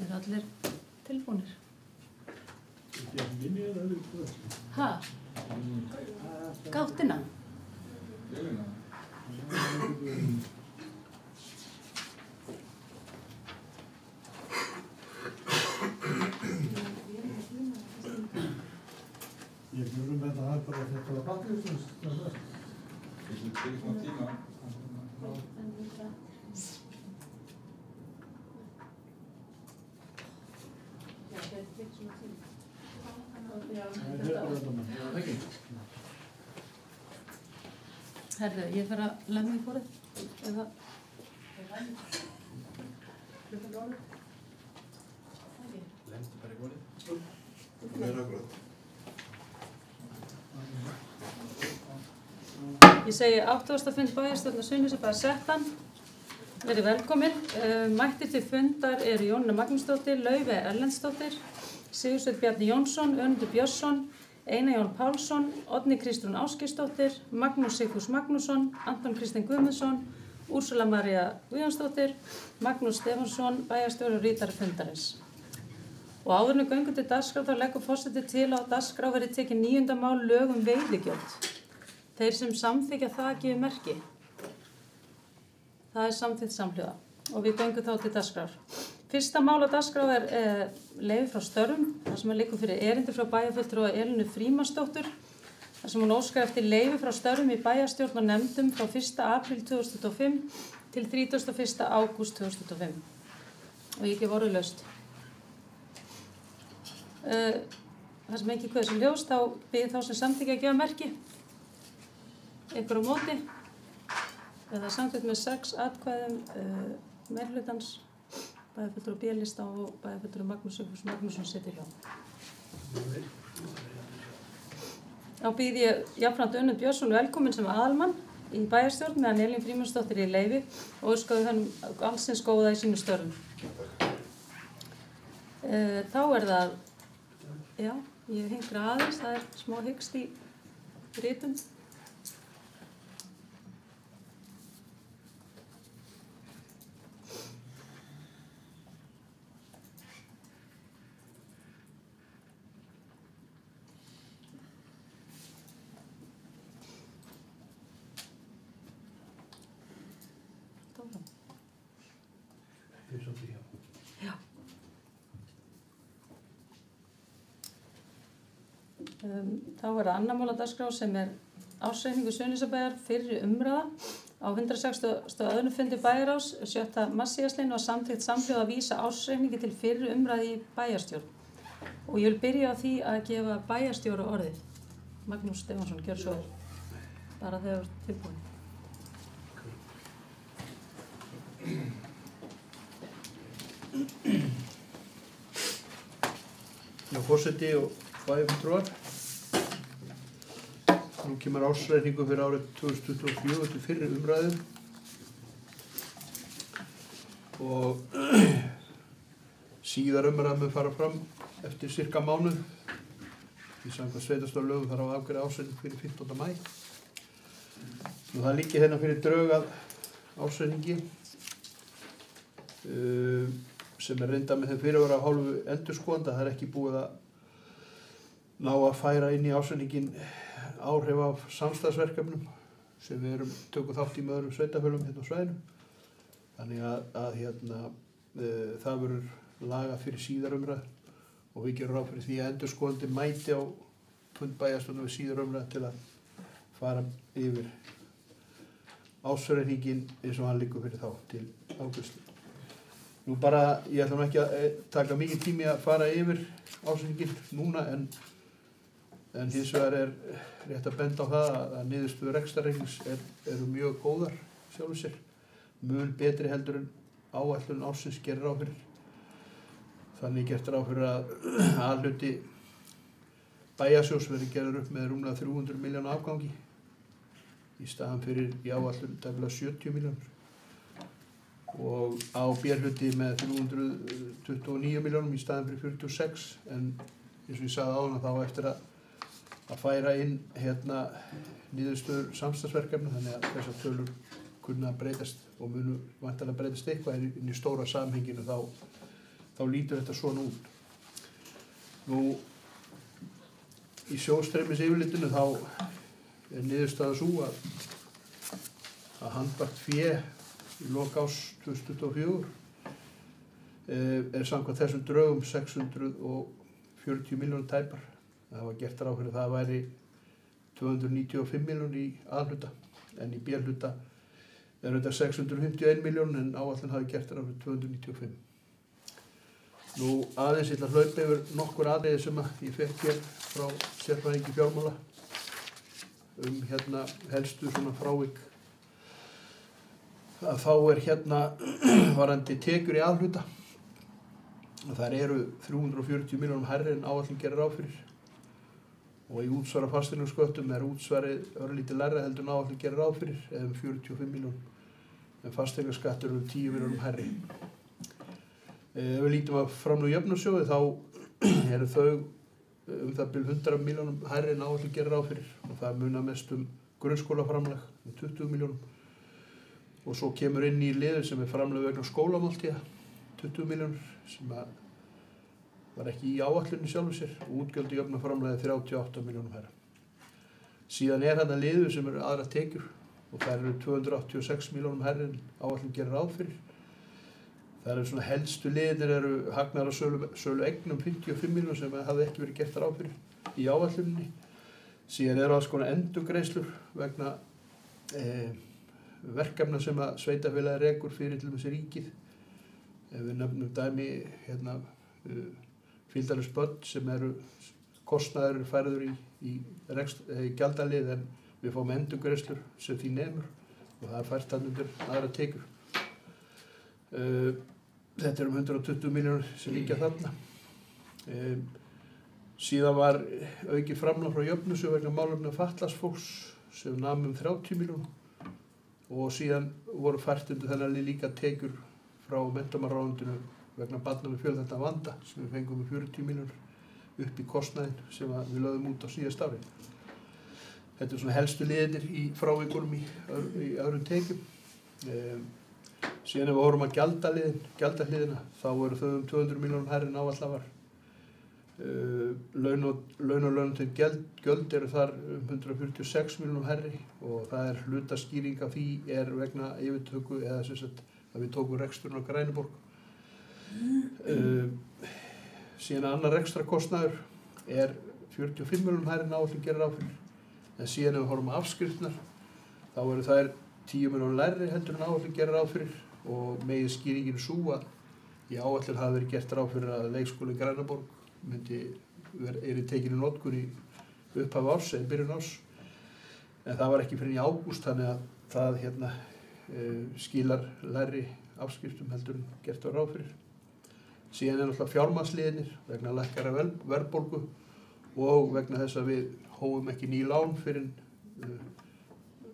Eru allir tilbúnir? Ha? Gáttina? Ég með það bara þetta var bakgrunnsins. Ég smá tíma. Herðu, ég fer að lemja í borðið. Eða... Lemstu bara í borðið? Það er akkurat. Ég segi 80. fund bæjarstjórnar Suðurnesjabæjar settan. Verið velkomin. Mættir til fundar eru Jónína Magnúsdóttir, Laufey Erlendsdóttir, Sigursveinn Bjarni Jónsson, Önundur Björnsson, Einar Jón Pálsson, Oddný Kristrún Ásgeirsdóttir, Magnús Sigfús Magnússon, Anton Kristinn Guðmundsson, Úrsula María Guðjónsdóttir, Magnús Stefánsson, bæjarstjóri og ritari fundarins. Og áður en við göngum til dagskrár þá leggur forseti til að á dagskrá verði tekið 9. mál lög veiðigjöld. Þeir sem samþykkja það gefi merki. Það er samþykkt samhljóða og við göngum þá til dagskrár. Fyrsta mál á dagskrá leyfi frá störfum, þar sem liggur fyrir erindi frá bæjarfulltrúa Elínu Frímannsdóttur, þar sem hún óskar eftir leyfi frá störfum í bæjarstjórn og nefndum frá 1. apríl 2025 til 31. ágúst 2025. Og ég gef orðið laust. Þar sem ekki kveður sem ljós, þá bið þá sem samþykkja að gefa merki. Einhver á móti. Það er samþykkt með 6 atkvæðum meirhlutans, bæjarfulltrúa B-lista og bæjarfulltrúa Magnús Sigfús Magnússon situr hjá. Þá býð ég jafnframt Önund Björnsson velkomin sem aðalmann í bæjarstjórn meðan Elín Frímannsdóttir í leyfi og óskaði hann allsins góða í sínu störfum. Þá er það, já, ég hingra aðeins, það er smá hikst í ritum. Já. Þá er það annar mál á dagskrá sem er ársreikningur Suðurnesjabæjar fyrri umræða. Á 162. fundi bæjarráðs 7. mars síðastliðinn var samþykkt samhljóða að vísa ársreikningi til fyrri umræðu í bæjarstjórn. Og ég vil byrja á því að gefa bæjarstjóra orðið. Magnús Stefánsson, gjör svo vel. Bara þegar tilbúin. Já, forseti og bæjarfulltrúar. Nú kemur ársreikningur fyrir árið 2024 til fyrri umræðu og síðar umræða mun fara fram eftir sirka mánuð. Í samkvæmt sveitarstjórnarlögum þarf að afgreiða ársreikning fyrir 15. maí. Nú það liggur hérna fyrir drög að ársreikningi sem er reynda með þeim fyrirvara af hálfu endurskoðanda. Það er ekki búið að ná að færa inn í ársreikninginn áhrif af samstarfsverkefnum sem við tökum þátt í með öðrum sveitarfélögum hérna á svæðinu. Þannig að það verður lagað fyrir síðar umræðu og við gerum ráð fyrir því að endurskoðandi mæti á fund bæjarstjórnar við síðar umræðu til að fara yfir ársreikninginn eins og hann liggur fyrir þá til afgreiðslu. Nú bara, ég ætla ekki að taka mikið tími að fara yfir ársreikninginn núna en hins vegar er rétt að benda á það að niðurstöður rekstrarreiknings eru mjög góðar sjálfum sér, mun betri heldur en áætlun ársins gerir ráð fyrir. Þannig gert ráð fyrir að A-hluti bæjarsjóðs verði gerður upp með rúmlega 300 milljóna afgangi í staðan fyrir í áætlun tæplega 70 milljónur og á B-hluti með 329 milljónum í staðan fyrir 46 en eins og ég sagði áðan þá eftir að færa inn niðurstöður samstarfsverkefna þannig að þessar tölur kunna að breytast og munu væntanlega breytast eitthvað inn í stóra samhenginu þá þá lítur þetta svona út. Nú, í sjóðstreymis yfirlitinu þá er niðurstaða sú að handbært fé í lok árs 2024 er samkvæmt þessum drögum 640 milljónir tæpar. Það var gert ráð fyrir það væri 295 milljónir í A-hluta, en í B-hluta er þetta 651 miljón en áætlun hafi gert ráð fyrir 295. Nú aðeins ég ætla að hlaupa yfir nokkur atriði sem ég fekk hér frá sérfræðingi fjármála helstu svona frávik. Að þá er varandi tekjur í A-hluta. Þær eru 340 milljónum hærri en áætlun gerir ráð fyrir. Og í útsvara fasteignasköttum er útsvarið örlítið lægra heldur en áætlun gerir ráð fyrir, eða 45 milljónum. En fasteignaskattur eru 10 milljónum hærri. Ef við lítum að framlög jöfnunarsjóði þá eru þau það bil 100 milljónum hærri en áætlun gerir ráð fyrir og það munar mest grunnskólaframlag 20 milljónum og svo kemur inn í liður sem er framlög vegna skólamáltíða 20 milljónur sem var ekki í áætlunni sjálfu sér og útgjöld í jöfnunarframlagi 38 milljónum hærra. Síðan er þarna liður sem eru aðra tekjur og það eru 286 milljónum hærri en áætlun gerir ráð fyrir. Það eru svona helstu liðir eru hagnaðar á sölu eignum 55 milljónir sem hafði ekki verið gert ráð fyrir í áætluninni. Síðan eru alls konar endurgreiðslur vegna verkefna sem að sveitarfélagið rekur fyrir til dæmis ríkið. Ef við nefnum dæmi fylgdarlaus börn sem eru kostnaður færður í gjaldalið en við fáum endurgreiðslur sem því nemur og það er fært þarna undir aðra tekjur. Þetta er 120 milljónir sem liggja þarna. Síðan var aukið framlag frá jöfnunarsjóði vegna málefna fatlaðs fólks sem nam 30 milljónir og síðan voru fært undir þennan líka tekjur frá menntamálaráðuneytinu vegna barna með fjölþættan vanda sem við fengum 40 milljónir upp í kostnaðinn sem við lögðum út á síðasta ári. Þetta er svona helstu liðir í frávikunum í öðrum tekjum. Síðan ef við horfum að gjaldahliðina þá eru þau 200 milljónum hærri en áætlað var. Laun og launatengd gjöld eru þar 146 milljónum hærri og það er hlutaskýring af því er vegna yfirtöku eða sem sagt að við tókum reksturinn á Grænuborg. Síðan annar rekstrakostnaður er 45 milljónum hærri en áætlun gerir ráð fyrir. En síðan ef við horfum að afskriftirnar þá eru þær 10 milljónum lægri heldur en áætlun gerir ráð fyrir og megin skýringin sú að í áætlun hafi verið gert ráð fyrir að leikskólinn Grænaborg er tekin í notkun í upphafi árs eða byrjun árs en það var ekki fyrir í ágúst þannig að það skilar lægri afskriftum heldur en gert var ráð fyrir. Síðan er náttúrulega fjármagnsliðirnir vegna lækkara verðbólgu og vegna þess að við hófum ekki ný lán fyrir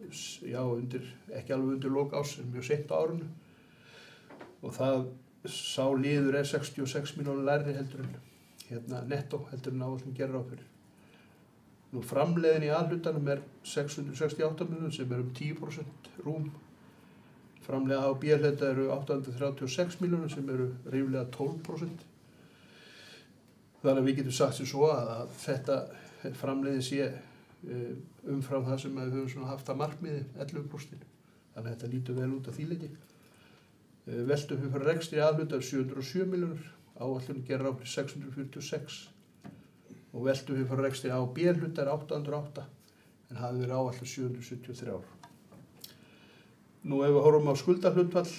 ekki alveg undir lok árs en mjög seint á árinu og það sá liður er 66 milljónir lægri heldur en nettó heldur en áætlun gerir ráð fyrir. Nú framleiðin í A-hlutanum er 668 milljónir sem er 10% rúm. Framleiða á B-hluta eru 836 milljónir sem eru ríflega 12%. Þannig að við getum sagt sem svo að þetta framleiðin sé umfram það sem við höfum haft að markmiði 11%. Þannig að þetta lítur vel út af því leyti. Veltum fyrir rekstri A-hluta er 707 milljónir, áætlun gerir ráð fyrir 646 og veltum fyrir rekstri á B-hluta er 808 en hafi verið áætlun 773. Nú ef við horfum á skuldahlutfall,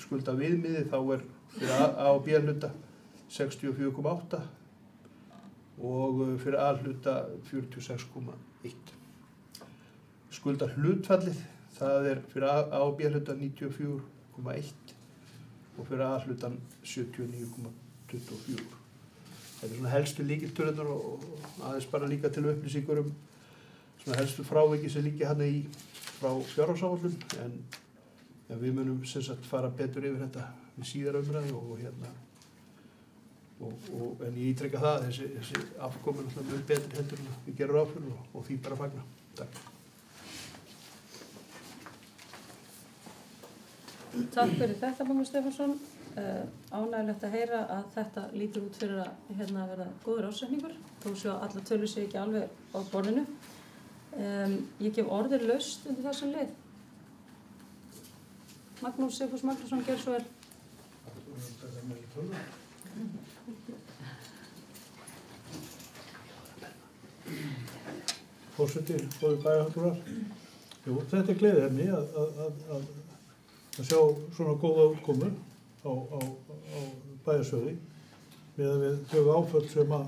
skuldaviðmiði þá er fyrir A og B-hluta 64,8 og fyrir A-hluta 46,1. Skuldahlutfallið það er fyrir A og B-hluta 94,1 og fyrir A-hlutan 79,24. Þetta er svona helstu lykiltölurnar og aðeins bara líka til upplýsingur svona helstu fráviki sem liggja hérna frá fjárhagsáætlun en við munum sem sagt fara betur yfir þetta við síðara umræðu en ég ítreka það þessi afkomin alltaf mjög betur heldur en við gerum ráð fyrir og því bara fagna. Takk. Takk fyrir þetta, Magnús Stefánsson. ánægilegt að heyra að þetta lítur út fyrir að verða góður ásetningur, þó svo að allar tölur séu ekki alveg á borðinu. Ég gef orðið laust undir þessum lið. Magnús Sigfús Magnússon, gjör svo vel. Forseti, góðir bæjarhaldurar. Jú, þetta er gleðiefni að sjá svona góða útkomu á bæjarsjóði með við þau áföll sem að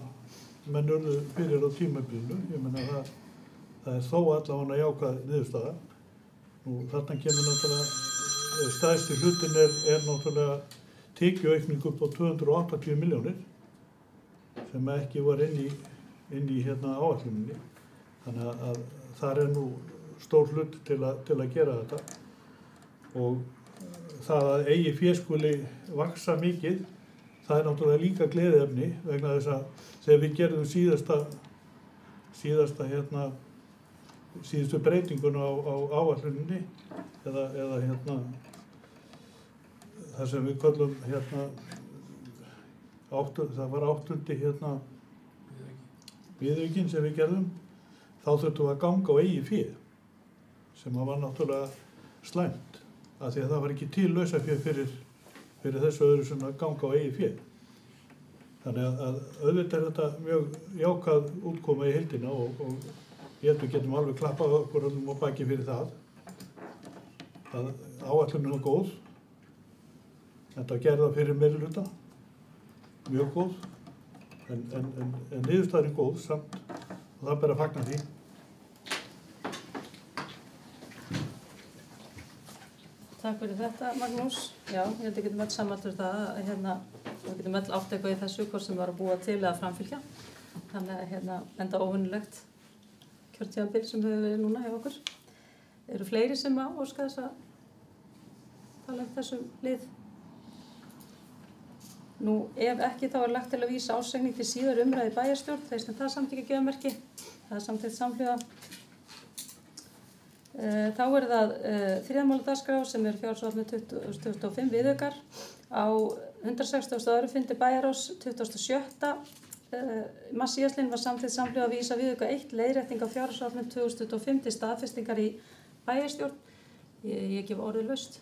menn urðu fyrir á tímabilinu. Ég meina það er þó allavega jákvæð niðurstaða. Nú þarna kemur náttúrulega, stærsti hlutin er náttúrulega tekjuaukning upp á 280 milljónir sem ekki var inn í áætluninni. Þannig að þar er nú stór hlut til að gera þetta og það að eigið fé skuli vaxa mikið, það er náttúrulega líka gleðiefni vegna þess að þegar við gerðum síðustu breytinguna á áætluninni eða það sem við köllum það var 8. viðaukinn sem við gerðum, þá þurftum við að ganga á eigið fé sem var náttúrulega slæmt af því að það var ekki til lausafé fyrir þessu öðru sem að ganga á eigið fé. Þannig að auðvitað er þetta mjög jákvæð útkoma í heildina og ég held við getum alveg klappað okkur öllum á baki fyrir það. Að áætlunin var góð. Þetta gerða fyrir meirihluta, mjög góð, en niðurstaðan er góð samt og það ber að fagna því. Takk fyrir þetta, Magnús. Já, ég held að getum öll sammæltur það að við getum öll átt eitthvað í þessu hvort sem var að búa til eða framfylgja. Þannig að enda óvinnulegt kjörtímabil sem hefur verið núna hjá okkur. Eru fleiri sem að óska þess að tala þessum lið? Nú, ef ekki þá er lagt til að vísa ársreikning til síðar umræðu í bæjarstjórn, þeir sem það samþykkja gjöfmerki. Það er samþykkt samhljóða. Þá er það þriðja dagskrá sem er fjárhagsáætlun með 2025 viðaukar. Á 162. fundi bæjarráðs 27. mars síðastliðinn var samþykkt samhljóða að vísa viðauka 1 leiðrétting á fjárhagsáætlun 2025 til staðfestingar í bæjarstjórn. Ég gef orðið laust.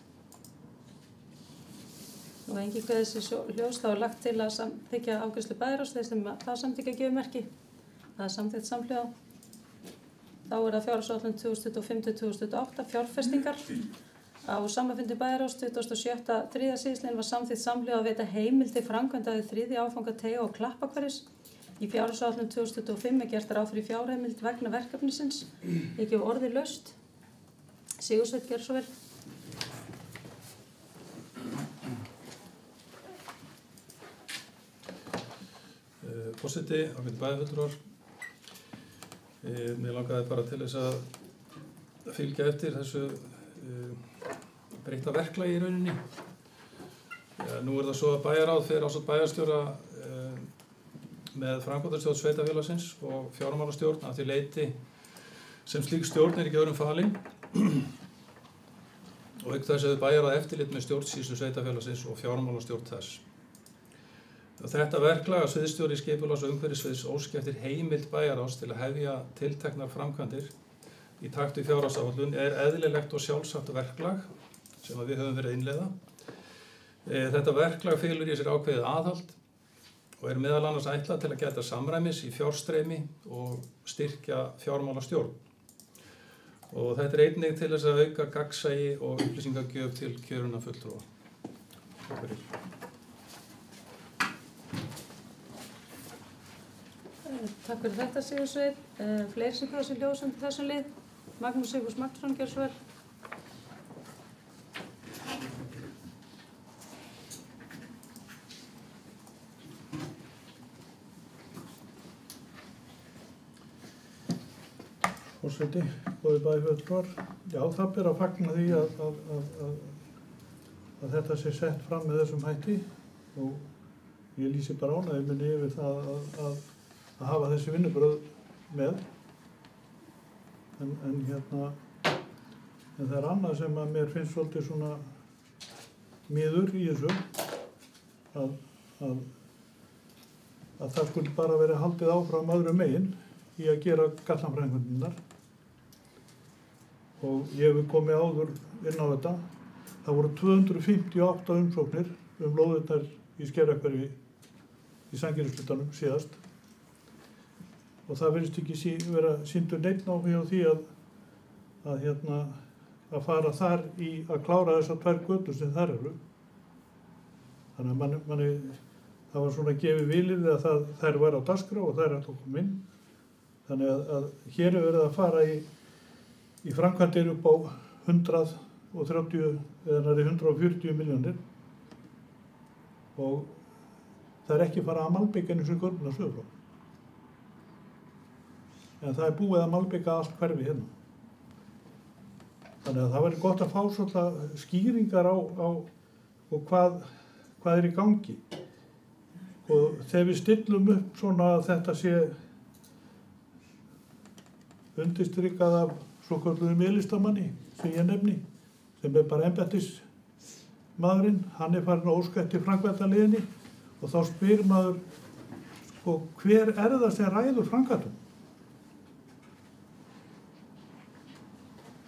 Nú engin kveðið sér ljós, þá er lagt til að samþykkja afgreiðslu bæjarráðs þeir sem það samþykkja gjöfmerki. Það er samþykkt samhljóða. Þá er það fjárhagsáætlun 2025-2028 fjárfestingar. Á sama fundi bæjarráðs 27. þriðja síðastliðinn var samþykkt samhljóða að veita heimild til framkvæmda við þriðja áfanga Teiga og Klappahverfis. Í fjárhagsáætlun 2025 er gert ráð fyrir fjárheimild vegna verkefnisins. Ég gef orðið laust. Sigursveinn, gjör svo vel. Forseti, ágætu bæjarfulltrúar. Mér langaði bara til þess að fylgja eftir þessu breytta verklagi í rauninni. Nú er það svo að bæjarráð fer ásamt bæjarstjóra með framkvæmdastjórn sveitarfélagsins og fjármálastjórn að því leyti sem slík stjórn er ekki öðrum falin og auk þess hefur bæjarráð eftirlit með stjórnsýslu sveitarfélagsins og fjármálastjórn þess. Þetta verklag að sviðsstjóri skipulags- og umhverfissviðs óski eftir heimild bæjarráðs til að hefja tilteknar framkvæmdir í takt við fjárhagsáætlun er eðlilegt og sjálfsagt verklag sem við höfum verið að innleiða. Þetta verklag felur í sér ákveðið aðhald og er meðal annars ætlað til að gæta samræmis í fjárstreymi og styrkja fjármálastjórn. Og þetta er einnig til þess að auka gagnsæi og upplýsingagjöf til kjörinna fulltrúa. Takk fyrir. Takk fyrir þetta, Sigursveinn. Fleiri sem kveða sér ljós undir þessum lið. Magnús Sigfús Magnússon, gjör svo vel. Forseti, góðir bæjarfulltrúar. Já, það ber að fagna því að þetta sé sett fram með þessum hætti og ég lýsi bara ánægju minni yfir það að hafa þessi vinnubrögð með. En það er annað sem að mér finnst svolítið svona miður í þessu. að það skulle bara verið haldið áfram öðrum megin í að gera gatnaframkvæmdirnar. Og ég hef komið áður inn á þetta. Það voru 258 umsóknir lóðirnar í Skerjahverfi í Sandgerðishlutanum síðast. Og það virðist ekki vera sýndur neinn áhugi á því að fara þar í að klára þessar 2 götur sem þar eru. Þannig að það var svona gefið vilyrði að þær væru á dagskrá og þær ættu að koma inn. Þannig að hér er verið að fara í framkvæmdir upp á 130 eða nærri 140 milljónir og það er ekki fara að malbika einu sem göturnar suður frá. En það er búið að malbika allt hverfi hérna. Þannig að það væri gott að fá svolítið skýringar á hvað er í gangi. Og þegar við stillum upp svona að þetta sé undirstrikað af svokölluðum e-listamanni sem ég nefni, sem er bara embættismaðurinn, hann er farin að óska eftir framkvæmdaliðinni og þá spyr maður hver er það sem ræður framkvæmdum?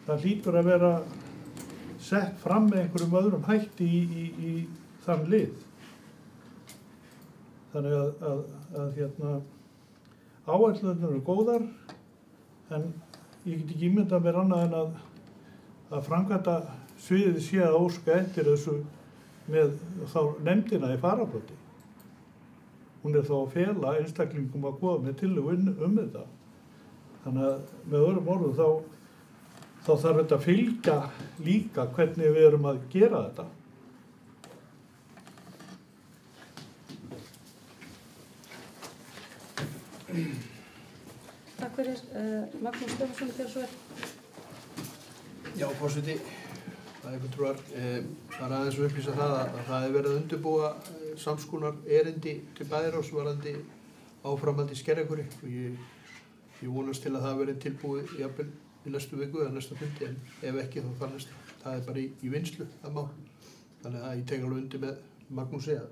Það hlýtur að vera sett fram með einhverjum öðrum hætti í þann lið. Þannig að áætlunarnir eru góðar, en ég get ekki ímyndað mér annað en að framkvæmda sviðið sé að óska eftir þessu með þá nefndina í fararbroddi. Hún er þá að fela einstaklingum að koma með tillögu þetta. Þannig að með öðrum orðum þá þarf þetta að fylgja líka hvernig við erum að gera þetta. Takk fyrir. Magnús Stefánsson, þér svo er. Já, forseti, það er fulltrúar. Það er aðeins að upplýsa það að það hefur verið að undirbúa samskonar erindi til Bæjarráðs varðandi áframhaldi í Skerjahverfi og ég vonast til að það verið tilbúið jafnvel í næstu viku eða næsta fundi, en ef ekki þá þar næsta. Það er bara í vinnslu að mál. Þannig að ég tek alveg undir með Magnúsi að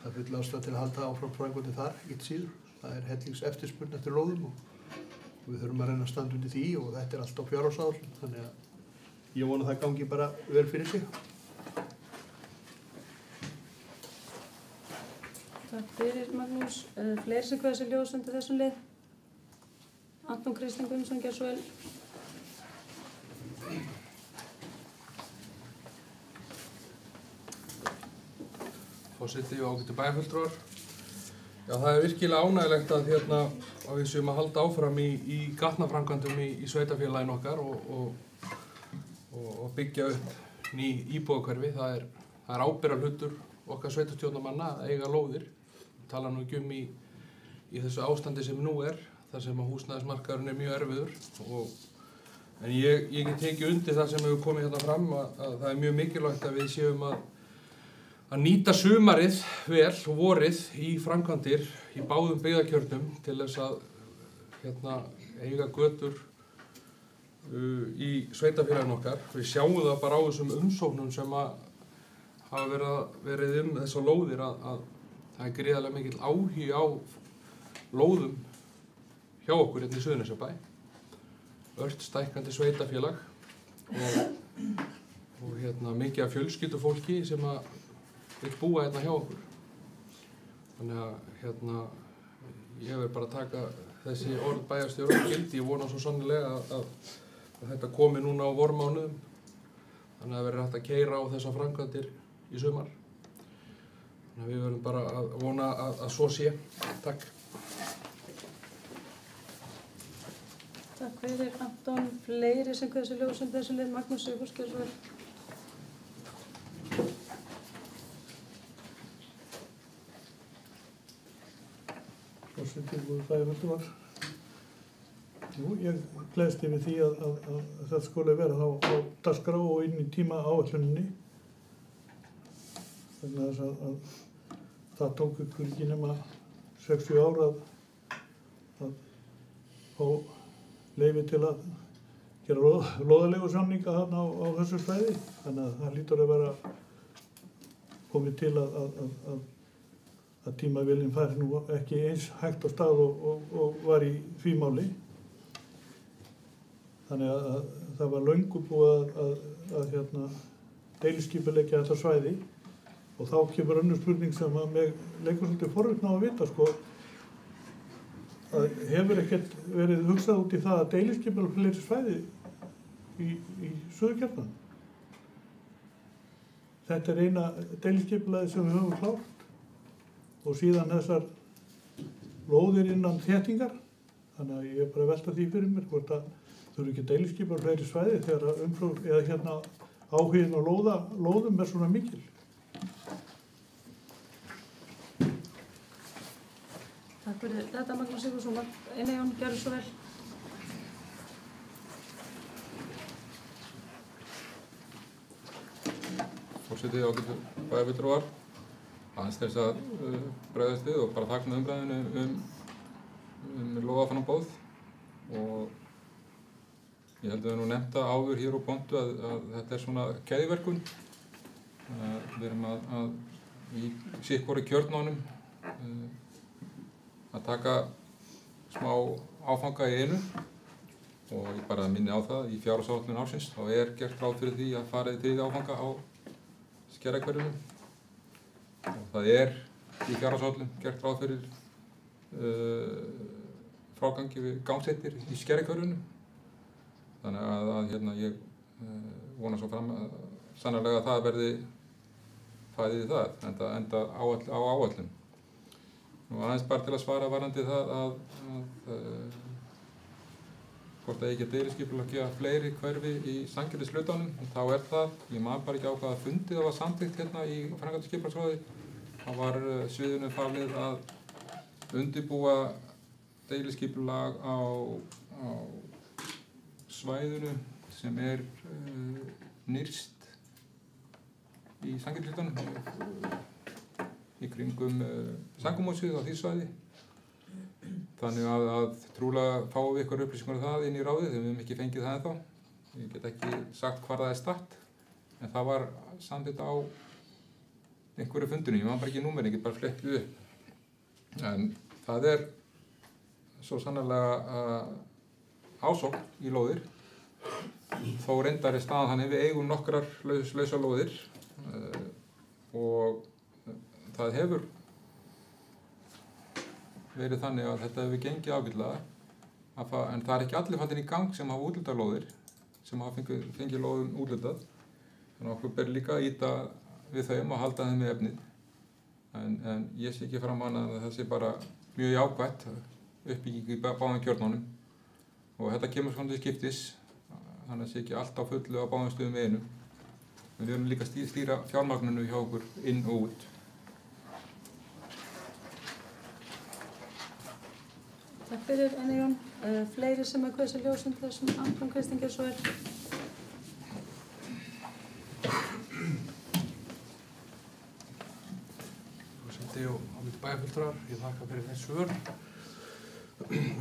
það er full ástæða til að halda áfram framkvæmdi þar, ekkert síður. Það er hellings eftirspurn eftir lóðum og við þurfum að reyna að standa undir því og þetta er allt á fjárhagsáætlun, þannig að ég vona að það gangi bara vel fyrir sig. Takk fyrir, Magnús. Fleiri sem kveða sér ljós undir þessum lið? Anton Kristinn Guðmundsson, gjör svo vel. Forseti og ágætu bæjarfulltrúar. Já, það er virkilega ánægilegt að við séum að halda áfram í gatnaframkvæmdum í sveitarfélaginu okkar og byggja upp ný íbúðahverfi. Það er ábyrgðarhlutur okkar sveitarstjórnarmanna að eiga lóðir. Tala nú ekki í þessu ástandi sem nú er, þar sem að húsnæðismarkaðurinn er mjög erfiður. En ég get tekið undir það sem hefur komið hérna fram að það er mjög mikilvægt að við séum að nýta sumarið vel og vorið í framkvæmdir í báðum byggðakjörnum til þess að eiga götur í sveitarfélaginu okkar. Við sjáum það bara á þessum umsóknum sem hafa verið þessar lóðir að það er gríðarlega mikill áhugi á lóðum hjá okkur hérna í Suðurnesjabæ. Ört stækkandi sveitarfélag og mikið af fjölskyldufólki sem vill búa hérna hjá okkur. Þannig að ég vil bara taka þessi orð bæjarstjóra og gildi. Ég vona svo sannilega að þetta komi núna á vormánuðum. Þannig að það verður hægt að keyra á þessar framkvæmdir í sumar. Þannig að við verðum bara að vona að svo sé. Takk. Takk fyrir, Anton. Fleiri sem kveða sér ljós undir þessum lið? Magnús Sigurðsson, gjör svo vel. Forseti og bæjarfulltrúar. Jú, ég gleðst yfir því að þetta skuli vera þá á dagskrá og inn í tíma áætluninni. Þannig að það tók ykkur ekki nema 60 ár að fá leyfi til að gera lóðaleigusamninga þarna á þessu svæði. Þannig að það hlýtur að vera komið til að að tímavélin færi nú ekki eins hægt á stað og var í því máli. Þannig að það var löngu búið að deiliskipuleggja þetta svæði og þá kemur önnur spurning sem að mig leikur svolítið forvitni á að vita sko, að hefur ekkert verið hugsað út í það að deiliskipuleggja fleiri svæði í Suðurkjarnan. Þetta er eina deiliskipulagið sem við höfum klárt og síðan þessar lóðir innan þéttingar. Þannig að ég er bara að velta því fyrir mér hvort að þurfi ekki deiliskipuleggja fleiri svæði þegar umflóð eða áhuginn á lóðum er svona mikil. Takk fyrir þetta, Magnús Sigurðsson. Einar Jón, gjörðu svo vel. Forseti ágætu bæjarfulltrúar, aðeins þess að bregðast við og bara fagna umræðinu lóðaframboð og ég held að við nú nefnda áður hér á pontu að þetta er svona keðjuverkun. Við erum í sitt-hvoru kjörnunum að taka smá áfanga í einu og ég bara minni á það í fjárhagsáætlun ársins þá er gert ráð fyrir því að fara í 3. áfanga á Skerjahverfinu og það er í fjárhagsáætlun gert ráð fyrir frágangi við gangsettir í Skerjahverfinu. Þannig að ég vona svo fram sannarlega að það verði fæðið í það, enda á áætlun. Nú aðeins bara til að svara varðandi það að hvort það ekki að deiliskipuleggja fleiri hverfi í Sandgerðishlutanum, þá er það, ég man bara ekki á hvaða fundi það var samþykkt hérna í framkvæmdaskipulagsráði. Það var sviðinu falið að undirbúa deiliskipulag á svæðinu sem er nyrst í Sandgerðishlutanum, í kringum Sangumósið á því svæði. Þannig að trúlega fáum við ykkur upplýsingar það inn í ráðið þegar við höfum ekki fengið það ennþá. Ég get ekki sagt hvar það er statt, en það var samþykkt á einhverju fundinu, ég man bara ekki númerið, ég get bara flettið upp. En það er svo sannarlega ásókn í lóðir. Þó reyndar er staðan þannig við eigum nokkrar lausar lóðir og það hefur verið þannig að þetta hefur gengið ágætlega, en það er ekki allir fallin í gang sem hafa úthlutað lóðir, sem hafa fengið lóðum úthlutað. Þannig að okkur ber líka að ýta við þeim og halda þeim með efnið. En ég sé ekki fram annað að það sé bara mjög jákvætt uppbygging í báðum kjörnunum. Og þetta kemur svona til skiptis, þannig að það sé ekki allt á fullu á báðum stöðum við einu. En við erum líka að stýra fjármagninu hjá okkur inn og út. Takk fyrir, Einar Jón. Fleiri sem að kveixa ljósum þessum Anton Kristinn gjörðu svo vel. Forseti og ágætu bæjarfulltrúar, ég þakka fyrir þessi svör.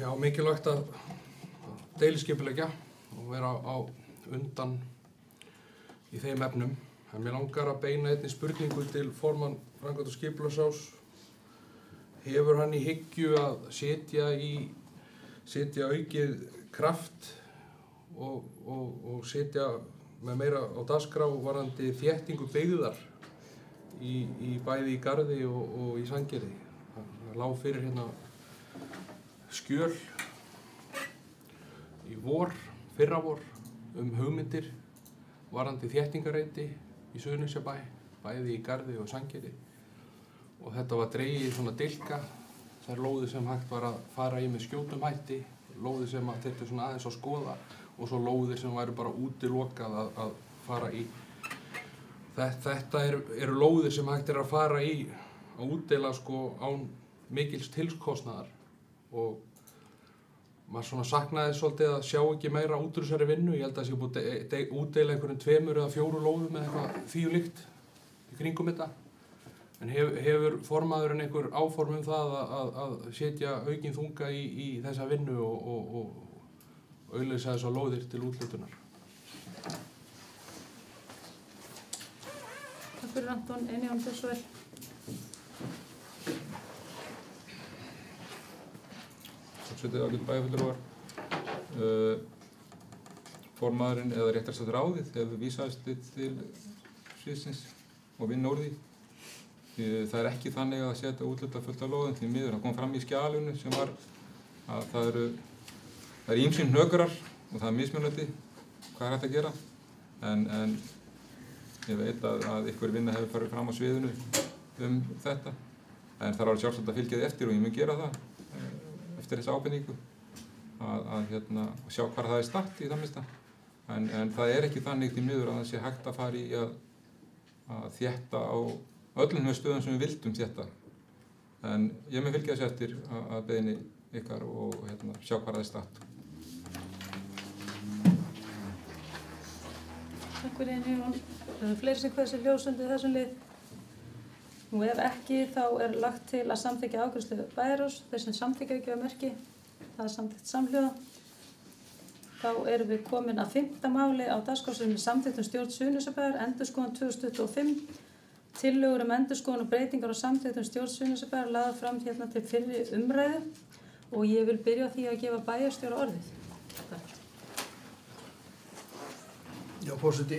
Já, mikilvægt að deiliskipuleggja og vera á undan í þeim efnum. En mér langar að beina einni spurningu til formann framkvæmda- og skipulagsráðs. Hefur hann í hyggju að setja aukið kraft og setja með meira á dagskrá varðandi þéttingu byggðar í bæði í Garði og í Sandgerði? Það lá fyrir hérna skjöl í fyrravor hugmyndir varðandi þéttingareiti í Suðurnesjabæ, bæði í Garði og Sandgerði. Og þetta var dregið svona dilka, þær lóðir sem hægt var að fara í með skjótum hætti, lóðir sem þetta svona aðeins að skoða og svo lóðir sem væru bara útilokað að fara í. Þetta eru lóðir sem hægt að fara í að útdeila sko án mikils tilkostnaðar og maður svona saknaði svolítið að sjá ekki meira út úr þessari vinnu. Ég held að það sé búið að útdeila einhverjum 2 eða 4 lóðum eða eitthvað þvíumlíkt í kringum þetta. En hefur formaðurinn einhver áform það að setja aukinn þunga í þessa vinnu og auglýsa þessar lóðir til úthlutunar? Takk fyrir, Anton. Einar Jón, gjörðu svo vel. setið ágætu bæjarfulltrúar. Formaðurinn eða réttast að ráðið hefur vísast til sviðsins og vinna úr því. Það er ekki þannig að setja útluta fullt af lóðum því miður. Það kom fram í skjalinu sem var að það er ýmsir hnökrar og það er mismunandi hvað er hægt að gera. En ég veit að ykkur vinna hefur farið fram á sviðinu þetta. En það er alveg sjálfsagt að fylgja því eftir og ég mun gera það eftir þessa ábendingu að sjá hvar það er statt í það minnsta. En það er ekki þannig því miður að það sé hægt að fara í að þétta á öllum þeim stöðum sem við vildum þétta. En ég mun fylgja þessu eftir að beiðni ykkar og sjá hvar það er statt. Takk fyrir einu, Jón. Það eru fleiri sem kveða sér ljós undir þessum lið. Nú ef ekki, þá er lagt til að samþykkja afgreiðslu bæjarráðs. Þeir sem samþykkja ekki á merki, það er samþykkt samhljóða. Þá erum við komin að 5. máli á dagskrá sem er samþykkt stjórn Suðurnesjabæjar, endurskoðun 2025. Tillögur endurskoðun og breytingar á samþykktum stjórn Suðurnesjabæjar lagðar fram hérna til fyrri umræðu og ég vil byrja á því að gefa bæjarstjóra orðið. Takk. Já, forseti,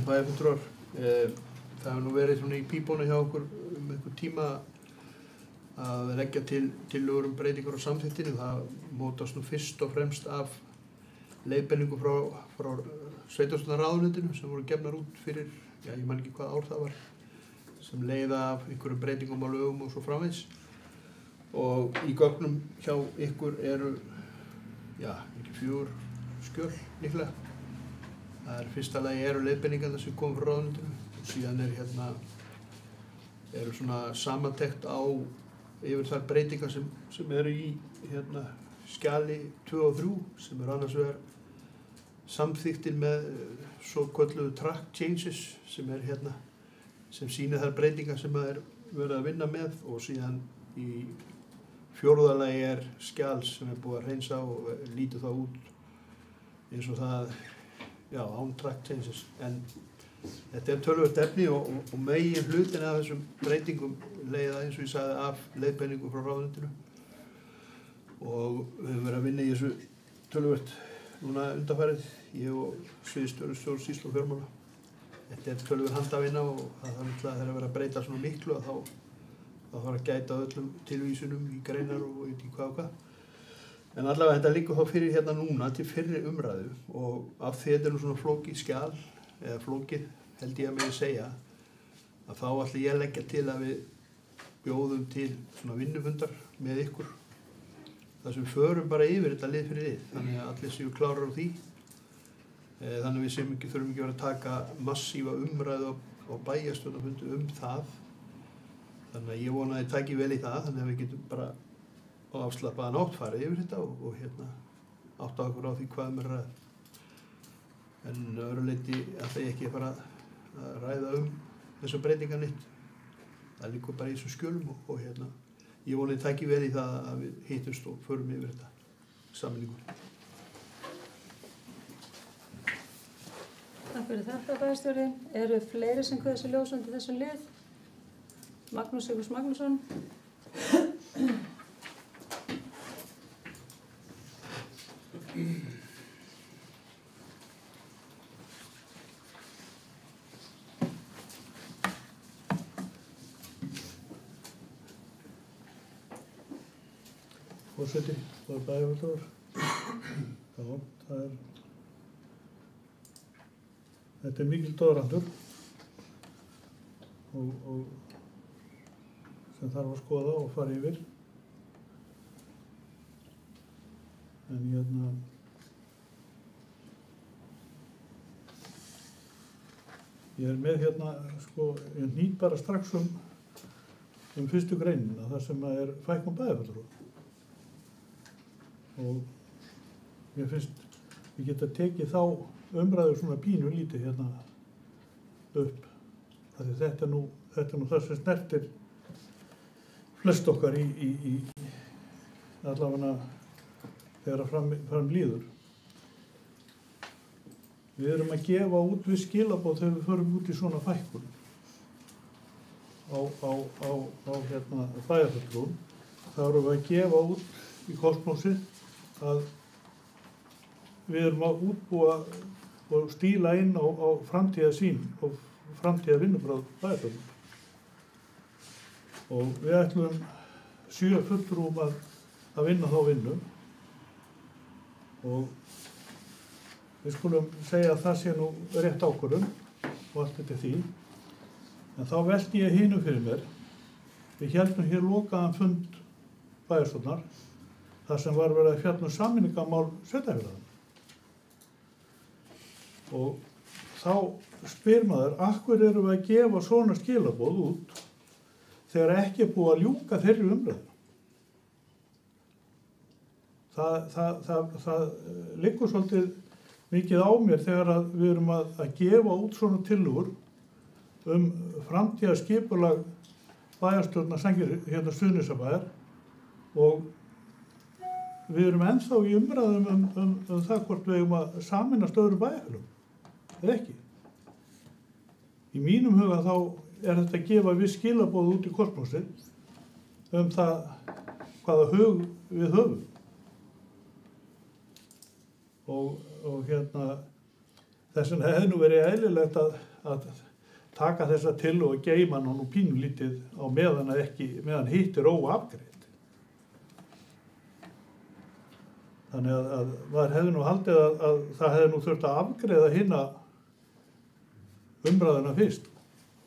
bæjarfulltrúar, það hefur nú verið svona í pípunni hjá okkur einhver tíma að leggja til tillögur breytingar á samþykktinni. Það mótast nú fyrst og fremst af leiðbeiningu frá sveitarstjórnarráðuneytinu sem voru gefnar út fyrir, ég man ekki hvað ár það var, sem leiða af einhverjum breytingum á lögum og svo framvegis. Og í gögnum hjá ykkur eru, ekki 4 skjöl líklega. Það er fyrsta lagi eru leiðbeiningarnar sem kom frá ráðuneytinu og síðan eru svona samantekt á yfir þær breytingar sem eru í skjali 2 og 3 sem annars vegar samþykktir með svo kölluðu track changes sem sem sýnir þær breytingar sem er verið að vinna með og síðan í 4. lagi skjal sem búið að hreinsa og lítur það út eins og það án track changes. En þetta töluvert efni og megin hlutin af þessum breytingum leiða eins og ég sagði af leiðbeiningum frá ráðuneytinu og við höfum verið að vinna í þessu töluvert núna undanfarið, ég og sviðsstjóri stjórnsýslu og fjármála. Þetta töluvert handavinna og það þarf þegar að vera að breyta svona miklu að þá þarf að gæta öllum tilvísunum í greinar og veit ekki hvað og hvað. En allavega þetta liggur þá fyrir núna til fyrri umræðu og af því þetta nú svona flókið skjal, eða flókið held ég að megi segja, að þá ætla ég að leggja til að við bjóðum til svona vinnufundar með ykkur. Það sem förum bara yfir þetta lið fyrir lið, þannig að allir séu klárar á því. Þannig að við þurfum ekki verið að taka massífa umræðu á bæjarstjórnarfundi það. Þannig að ég vona að þið taki vel í það, þannig að við getum bara á afslappaðan átt farið yfir þetta og átta okkur á því hvað er ræð. En öðru leyti ætla ég ekki að fara að ræða þessar breytingar neitt. Það liggur bara í þessum skjölum og ég vona að þið taki vel í það að við hittumst og förum yfir þetta sameiningu. Takk fyrir þetta, bæjarstjóri. Eru fleiri sem kveða sér ljós undir þessum lið? Magnús Sigurðs Magnússon. Forseti, það er bæjarfulltrúar. Þetta er mikil doðrandur og sem þarf að skoða og fara yfir. En ég er með ég hnýt bara strax fyrstu greinina, það sem er fækkun bæjarfulltrúa. Og mér finnst við geta tekið þá umræður svona pínu lítið upp. Þetta er nú það sem snertir flest okkar í allavega þegar fram líður. Við erum að gefa út við skilaboð þegar við förum út í svona fækkun á bæjarfulltrúum. Þá erum við að gefa út í kosmósi að við erum að útbúa og stíla inn á framtíðarsýn og framtíða vinnubragð bæjarstjórnar. Og við ætlum 7 fulltrúum að vinna þá vinnu og við skulum segja að það sé nú rétt ákvörðun og allt þetta því. En þá velti ég hinu fyrir mér. Við héldum hér lokaðan fund bæjarstjórnar þar sem var verið að fjalla sameiningarmál sveitarfélaganna. Og þá spyr maður, af hverju erum við að gefa svona skilaboð út þegar ekki er búið að ljúka þeirri umræðu? Það liggur svolítið mikið á mér þegar að við erum að gefa út svona tillögur framtíðarskipulag bæjarstjórnar hérna Suðurnesjabæjar og við erum ennþá í umræðum það hvort við eigum að sameinast öðrum bæjarfélögum, eða ekki. Í mínum huga þá er þetta að gefa við skilaboð út í kosmósið það hvaða hug við höfum. Og hérna þess vegna hefði nú verið eðlilegt að taka þessa til og geyma nú pínulítið á meðan hitt er óafgreitt. Þannig að maður hefði nú haldið að það hefði nú þurft að afgreiða hina umræðuna fyrst.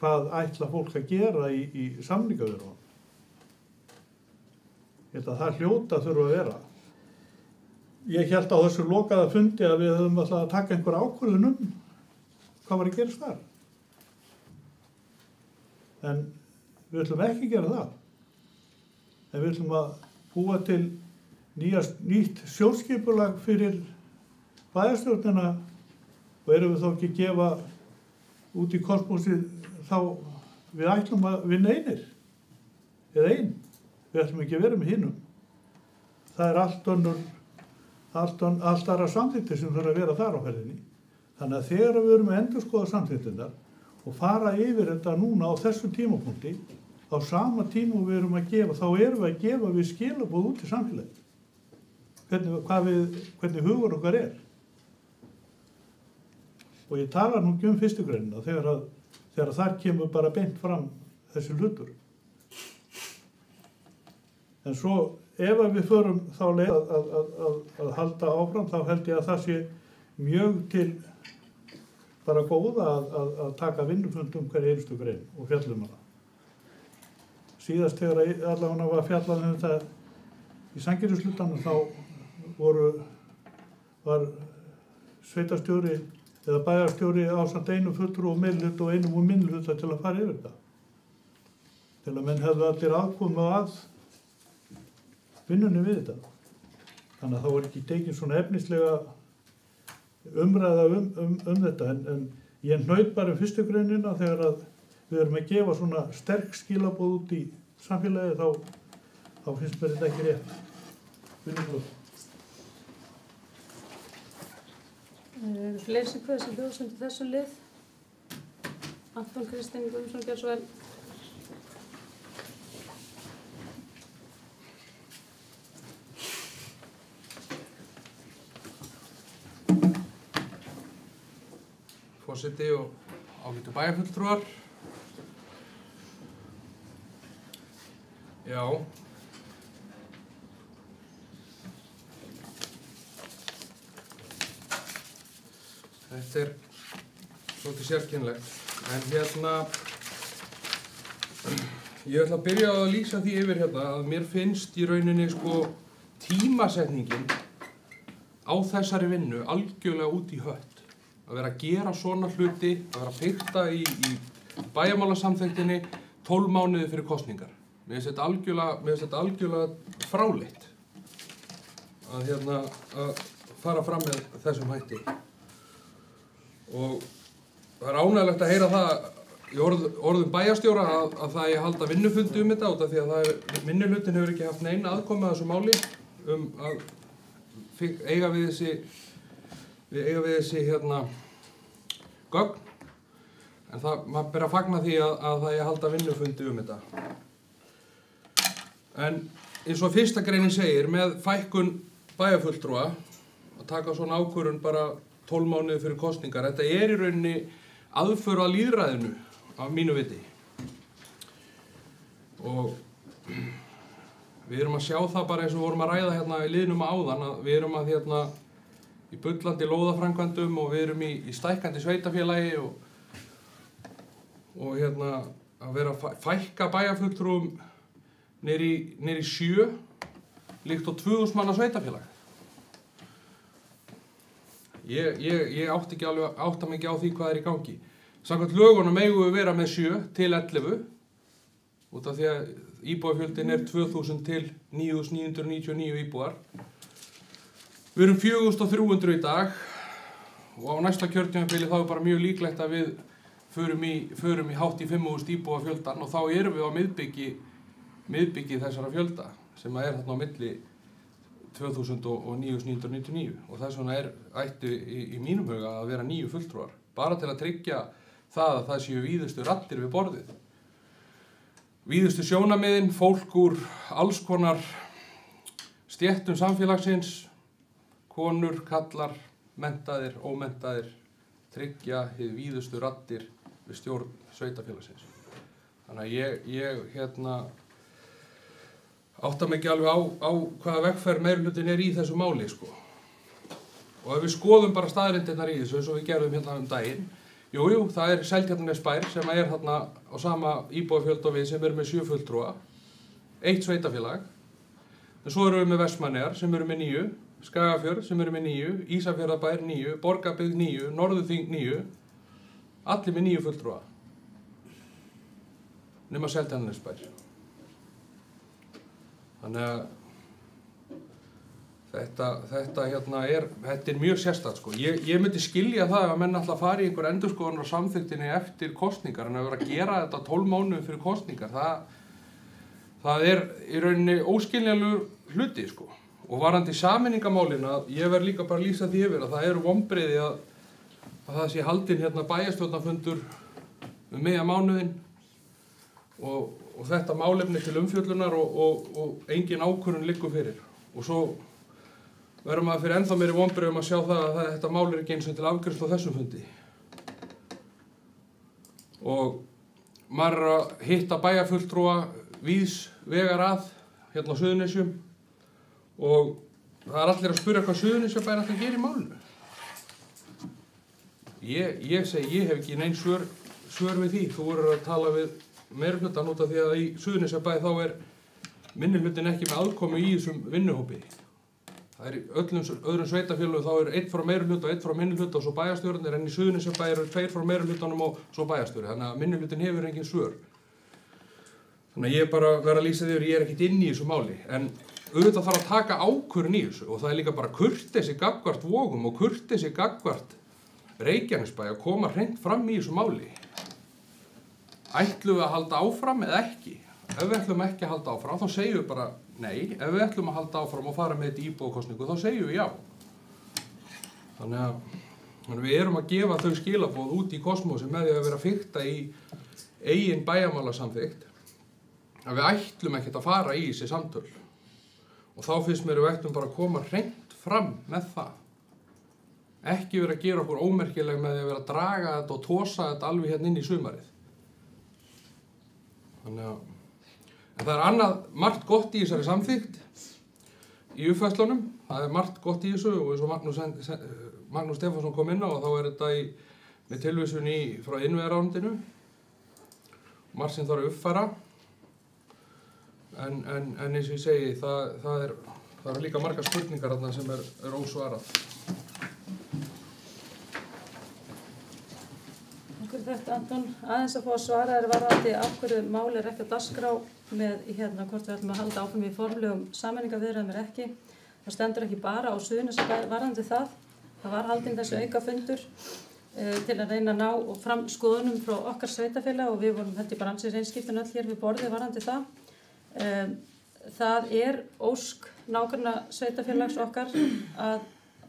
Hvað ætla fólk að gera í samningaviðræðum? Ég held að það hljóta þurfa að vera. Ég hélt á þessu lokaða fundi að við höfum alltaf að taka einhver ákvörðun hvað var að gerast þar. En við ætlum ekki að gera það. En við ætlum að búa til nýtt stjórnskipulag fyrir bæjarstjórnina og erum við þá ekki að gefa út í kosmósið þá við ætlum að vinna einir eða ein. Við ætlum ekki að vera með hinum. Það er allt aðra samþykktir sem þurfa að vera þar á ferðinni. Þannig að þegar við erum að endurskoða samþykktirnar og fara yfir þetta núna á þessum tímapunkti, á sama tíma við erum að gefa, þá erum við að gefa við skilaboð út í samfélagið. Hvernig hugur okkar er. Og ég tala nú ekki fyrstu greinina þegar þar kemur bara beint fram þessi hlutur. En svo ef við förum þá leið að halda áfram, þá held ég að það sé mjög til bara góða að taka vinnufund hverja einustu grein og fjallum hana. Síðast þegar allavega var fjallað þetta í sanngirnislutanum þá var sveitarstjóri eða bæjarstjóri ásamt einu fulltrúa og meirihluta og einum og minnihluta til að fara yfir þetta. Til að menn hefðu allir aðkomu að vinnunni við þetta. Þannig að það var ekki tekin svona efnislega umræða þetta en ég hnaut bara fyrstu greinina þegar að við erum að gefa svona sterk skilaboð út í samfélagi þá finnst mér þetta ekki rétt. Vinnublóð. Fleiri sem hvað sem hljóðsöndu þessu lið. Anton Kristinn Guðmundsson, gjör svo vel. Forseti og ágætu bæjarfulltrúar. Já. Þetta er svolítið sérkennilegt. En ég ætla að byrja á að lýsa því yfir að mér finnst í rauninni tímasetningin á þessari vinnu algjörlega út í hött. Að vera að gera svona hluti, að vera að fikta í bæjarmálasamþykktinni 12 mánuði fyrir kosningar. Mér finnst þetta algjörlega fráleitt að fara fram með þessum hætti. Og það er ánægilegt að heyra það í orðum bæjarstjóra að það ég halda vinnufundi þetta út af því að minnihlutin hefur ekki haft neina aðkomu að þessu máli að eiga við þessi gögn. En maður ber að fagna því að það ég halda vinnufundi þetta. En eins og fyrsta greinin segir, með fækkun bæjarfulltrúa að taka svona ákvörðun bara 12 mánuði fyrir kosningar. Þetta í rauninni aðför að lýðræðinu af mínu viti. Og við erum að sjá það bara eins og vorum að ræða hérna í liðnum áðan, að við erum að hérna í bullandi lóðaframkvæmdum og við erum í stækkandi sveitafélagi og hérna að vera að fækka bæjarfulltrúum niður í 7 líkt á 2000 manna sveitafélag. Ég átta mig ekki á því hvað í gangi. Samkvæmt lögunum eigum við vera með 7 til 11 út af því að íbúafjöldin 2000 til 9999 íbúar. Við erum 4300 í dag og á næsta kjörtímabili þá bara mjög líklegt að við förum í hátt í 5000 íbúafjöldan og þá erum við á miðbyggi þessara fjölda sem þarna á milli 2000 og 9999 og þess vegna ættu í mínum huga að vera 9 fulltrúar bara til að tryggja það að það séu víðustu raddir við borðið. Víðustu sjónarmiðin, fólk úr alls konar stéttum samfélagsins, konur, kallar, menntaðir, ómenntaðir, tryggja hið víðustu raddir við stjórn sveitafélagsins. Þannig að ég átta mig ekki alveg á hvaða vegferð meirihlutin í þessu máli, sko. Og ef við skoðum bara staðreyndirnar í þessu, eins og við gerðum hérna daginn, jú, það Seltjarnarnesbær sem þarna á sama íbúafjöld og við sem með 7 fulltrúa, 1 sveitafélag, en svo erum við með Vestmannaeyjar sem með 9, Skagafjörð sem með 9, Ísafjarðarbær 9, Borgarbyggð 9, Norðurþing 9, allir með 9 fulltrúa, nema Seltjarnarnesbær. Þannig að þetta mjög sérstakt, sko. Ég myndi skilja það að menn ætla að fara í einhver endurskoðunar á samþykktinni eftir kosningar en að vera að gera þetta 12 mánuðum fyrir kosningar, það í rauninni óskiljanlegur hluti, sko. Og varðandi sameiningamálin að ég verð líka bara að lýsa því yfir að það eru vonbrigði að það sé haldinn hérna bæjarstjórnarfundur miðja mánuðinn og þetta málefni til umfjöllunar og engin ákvörðun liggur fyrir. Og svo verður maður fyrir ennþá meiri vonbrigðum að sjá það að þetta mál ekki eins og til afgreiðslu á þessum fundi. Og maður að hitta bæjarfulltrúa víðs vegar að hérna á Suðurnesjum og það allir að spyrja hvað Suðurnesjabær ætla að gera í málinu. Ég segi, ég hef ekki nein svör við því. Þú voru að tala við meirihlutann út af því að í Suðurnesjabæ þá minnihlutin ekki með aðkomu í þessum vinnuhópi. Það í öllum öðrum sveitafélögum þá 1 frá meirihluta og 1 frá minnihluta og svo bæjarstjórnir en í Suðurnesjabæ 2 frá meirihlutanum og svo bæjarstjóri. Þannig að minnihlutin hefur engin svör. Þannig að ég bara verð að lýsa því að ég ekkert inn í þessu máli. En auðvitað þarf að taka ákvörðun í þessu og það líka bara kurteisi gagnvart Vogum og kurteisi gagnvart Reykjanesbæ að koma hreint fram í þessu máli. Ætlum við að halda áfram eða ekki? Ef við ætlum ekki að halda áfram, þá segjum við bara nei. Ef við ætlum að halda áfram og fara með þetta í íbúakosningu, þá segjum við já. Þannig að við erum að gefa þau skilaboð út í kosmósi með því að vera að fikta í eigin bæjarmálasamþykkt, að við ætlum ekkert að fara í þessi samtöl. Og þá finnst mér við ætlum bara að koma hreint fram með það. Ekki vera að gera okkur ómerkileg með því að vera að draga þetta og tosa þetta alveg hérna inn í sumarið. Þannig að en það annað margt gott í þessari samþykkt í uppfærslunum. Það margt gott í þessu og eins og Magnús Stefánsson kom inn á og þá þetta með tilvísun frá innviðaráðuneytinu. Margt sem þarf að uppfæra. En eins og ég segi, það er líka margar spurningar þarna sem er ósvarað. Þetta, Anton, aðeins að fá að svara varðandi af hverju mál ekki á dagskrá með hvort við ætlum að halda áfram í formlegum sameiningarviðræðum ekki. Það stendur ekki bara á Suðurnesjabæ varðandi það. Það var haldinn þessi aukafundur til að reyna að ná fram skoðunum frá okkar sveitafélag og við vorum held ég bara ansið reynskiptin öll hér við borðið varðandi það. Það ósk nágranna sveitafélags okkar að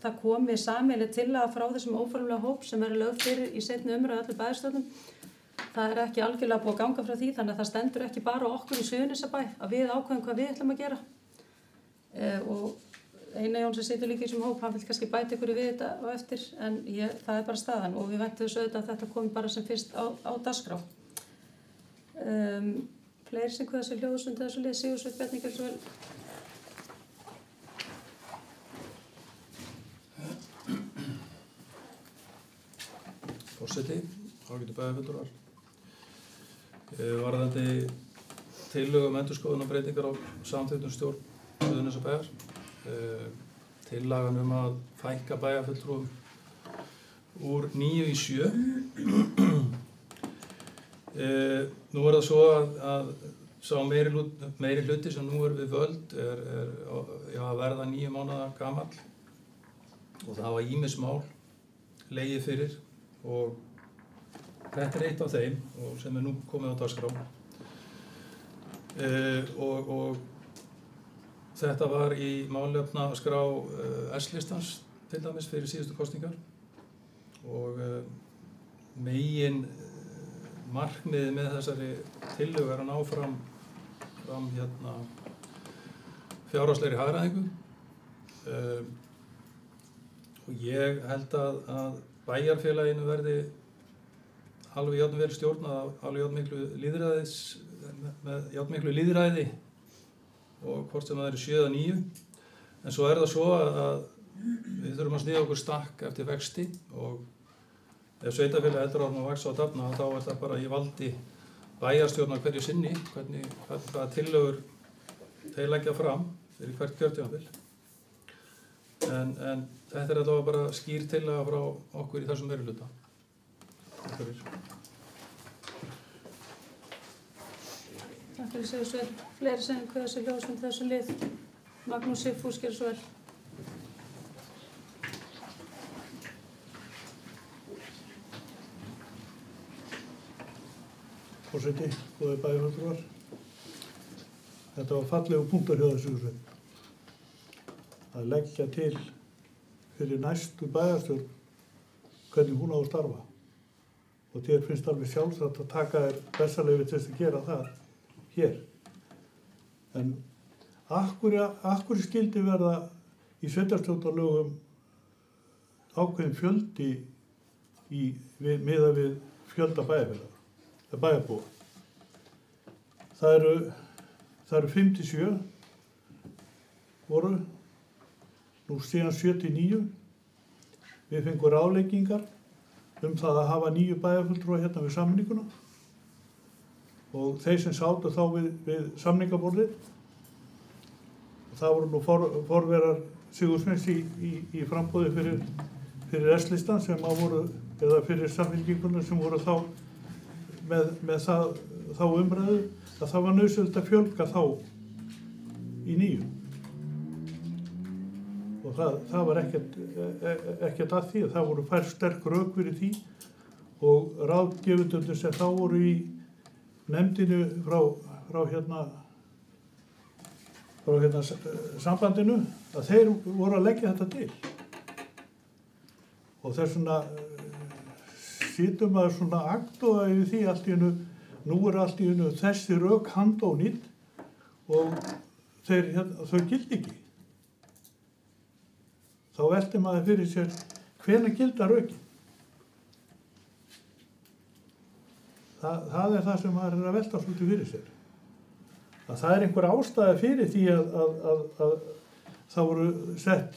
það komi sameiginleg tillaga frá þessum óformlega hóp sem lögð fyrir í seinni umræðu öllu bæjarstjórnum. Það ekki algjörlega búið að ganga frá því, þannig að það stendur ekki bara okkur í Suðurnesjabæ að við ákveðum hvað við ætlum að gera. og Einar Jón sem situr líka í þessum hóp, hann vil kannski bæta ykkur við þetta á eftir, en það bara staðan og við væntum þess auðvitað að þetta komi bara sem fyrst á dagskrá. Fleiri sem kveða sér hljóðsund þessu lið, Sigursveinn Bjarni Gjelsvel. Forseti, ágætu bæjarfulltrúar. Varðandi tillögu endurskoðun og breytingar á samþykktum stjórn Suðurnesjabæjar. Tillagan að fækka bæjarfulltrúum úr 9 í 7. Nú það svo að sá meiri hluti sem nú við völd að verða 9 mánaða gamall og það hafa ýmis mál legið fyrir og þetta eitt af þeim og sem nú komið á dagskrá og þetta var í málefnaskrá S-listans til dæmis fyrir síðustu kosningar og megin markmiðið með þessari tillögu að ná fram fjárhagslegri hagræðingu og ég held að bæjarfélaginu verði alveg jafn vel stjórnað alveg jafn miklu lýðræði og hvort sem það eru 7 eða 9 en svo það svo að við þurfum að sníða okkur stakk eftir vexti og ef sveitarfélagið heldur áfram að vaxa og dafna þá það bara í valdi bæjarstjórnar hverju sinni hvaða tillögur þeir leggja fram fyrir hvert kjörtímabil en þetta allavega bara skýr tillaga frá okkur í þessum meirihluta. Takk fyrir. Takk fyrir Sigursveinn. Fleiri sem kveða sér hljóðsund þessu lið. Magnús Sigfús gerði svo vel. Forseti, góðir bæjarfulltrúar. Þetta var fallegu punktur hjá Sigursveinn. Að leggja til fyrir næstu bæjarstjórn hvernig hún á að starfa. Og þér finnst alveg sjálfsagt að taka þér bessaleyfi til þess að gera það hér. En akkur skildi verða í sveitarstjórnarlögum ákveðin fjöldi miðað við fjölda bæjarbúa. Það eru 57 voru, nú síðan 79. Við fengum ráðleggingar það að hafa 9 bæjarfulltrúa hérna við samninguna og þeir sem sátu þá við samningaborðið. Það voru nú forverar Sigursveins í framboði fyrir S-listan sem voru, eða fyrir samfylkinguna sem voru þá með þá umræðu að það var nauðsynlegt að fjölga þá í 9. Og það var ekkert að því að það voru færð sterk rök fyrir því og ráðgefendurnir sem þá voru í nefndinu frá sambandinu að þeir voru að leggja þetta til. Og þess vegna situm maður svona agndofa yfir því allt í einu, nú allt í einu þessi rök handónýtt og þau gildi ekki. Þá veltir maður fyrir sér hvenær gilda rökin. Það það sem maður að velta svolítið fyrir sér. Að það einhver ástæða fyrir því að það voru sett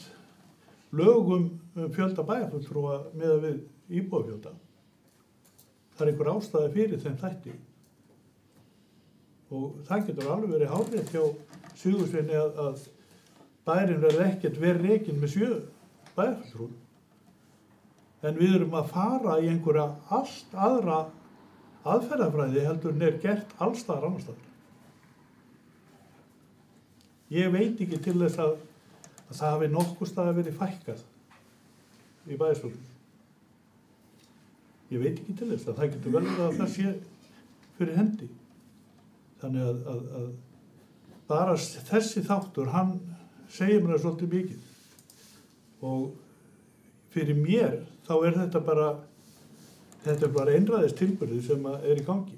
lögum fjölda bæjarfulltrúa miðað við íbúafjölda. Það einhver ástæða fyrir þeim þætti. Og það getur alveg verið hárrétt hjá Sigursveini að bærinn verði ekkert verið rekinn með 7 bæjarfulltrúum. En við erum að fara í einhverja allt aðra aðferðafræði heldur en gert alls staðar annars staðar. Ég veit ekki til þess að það hafi nokkuð staðar verið fækkað í bæjarstjórnum. Ég veit ekki til þess að það getur vel að það sé fyrir hendi. Þannig að bara þessi þáttur, hann segir mér það svolítið mikið. Og fyrir mér þá þetta bara einræðistilburði sem í gangi.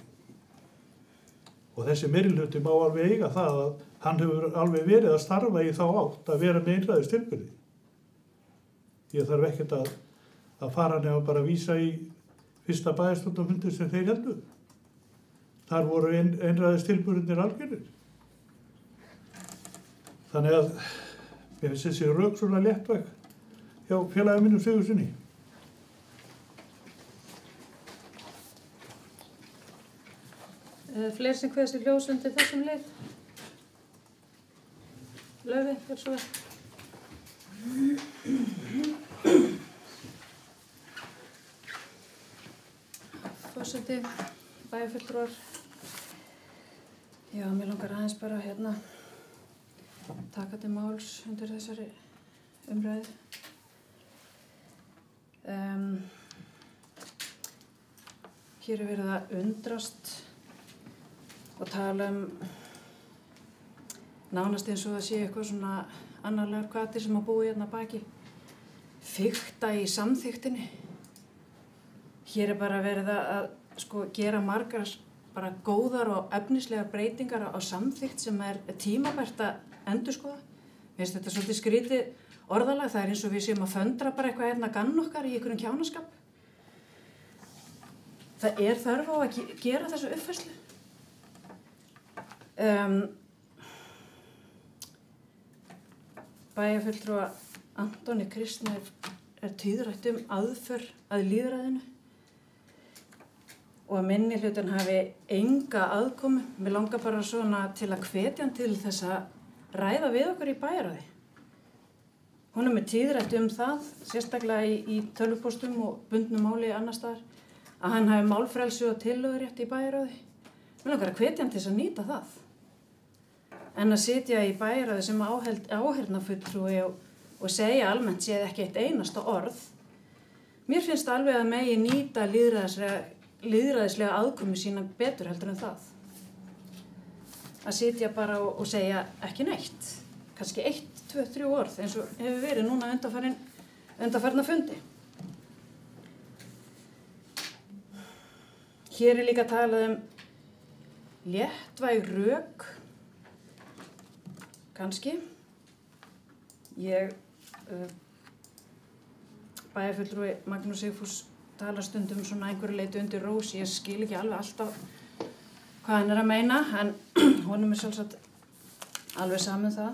Og þessi meirihluti má alveg eiga það hann hefur alveg verið að starfa í þá átt að vera með einræðistilburði. Ég þarf ekkert að fara nefn bara að vísa í fyrsta bæjarstjórnarfundur sem þeir heldu. Þar voru einræðistilburðirnir algjörir. Þannig að mér finnst þessi rök svona léttvæg hjá félagi mínum Sigurðssyni. Fleiri sem kveða sér ljós undir þessum lið? Laufey, gjörðu svo vel. Forseti, bæjarfulltrúar. Já, mér langar aðeins bara taka til máls undir þessari umræðu. Hér er verið að undrast og tala nánast eins og það sé eitthvað svona annarlegar hvatir sem að búi hérna baki. Fikta í samþyktinni. Hér er bara verið að gera margar bara góðar og efnislegar breytingar á samþykkt sem er tímabært að endurskoða. Mér finnst þetta svolítið skrítið orðalag, það er eins og við séum að föndra bara eitthvað hérna gann okkar í einhverjum kjánaskap. Það er þörf á að gera þessu uppfærslu. Bæjarfulltrúa Antoni Kristni er tíðrætt aðför að lýðræðinu og að minnihlutinn hafi enga aðkomu. Mér langar bara svona til að hvetja hann til þess að ræða við okkur í bæjarráði. Hún er með tíðrætt það, sérstaklega í tölvupóstum og bundnum máli annars staðar, að hann hafi málfrelsi og tillögurétt í bæjarráði. Mér langar að hvetja hann til þess að nýta það. En að sitja í bæjarráði sem áheyrnarfulltrúi og segja almennt séð ekki eitt einasta orð. Mér finnst alveg að megi nýta lýðræðislega aðkomu sína betur heldur en það. Að sitja bara og segja ekki neitt. Kannski 1, 2, 3 orð eins og hefur verið núna undanfarna fundi. Hér er líka talað léttvæg rök. Kannski. Ég, bæjarfulltrúi Magnús Sigfús talar stundum svona einhverju leyti undir rós. Ég skil ekki alveg alltaf hvað hann er að meina, en honum er sjálfsagt alveg saman það.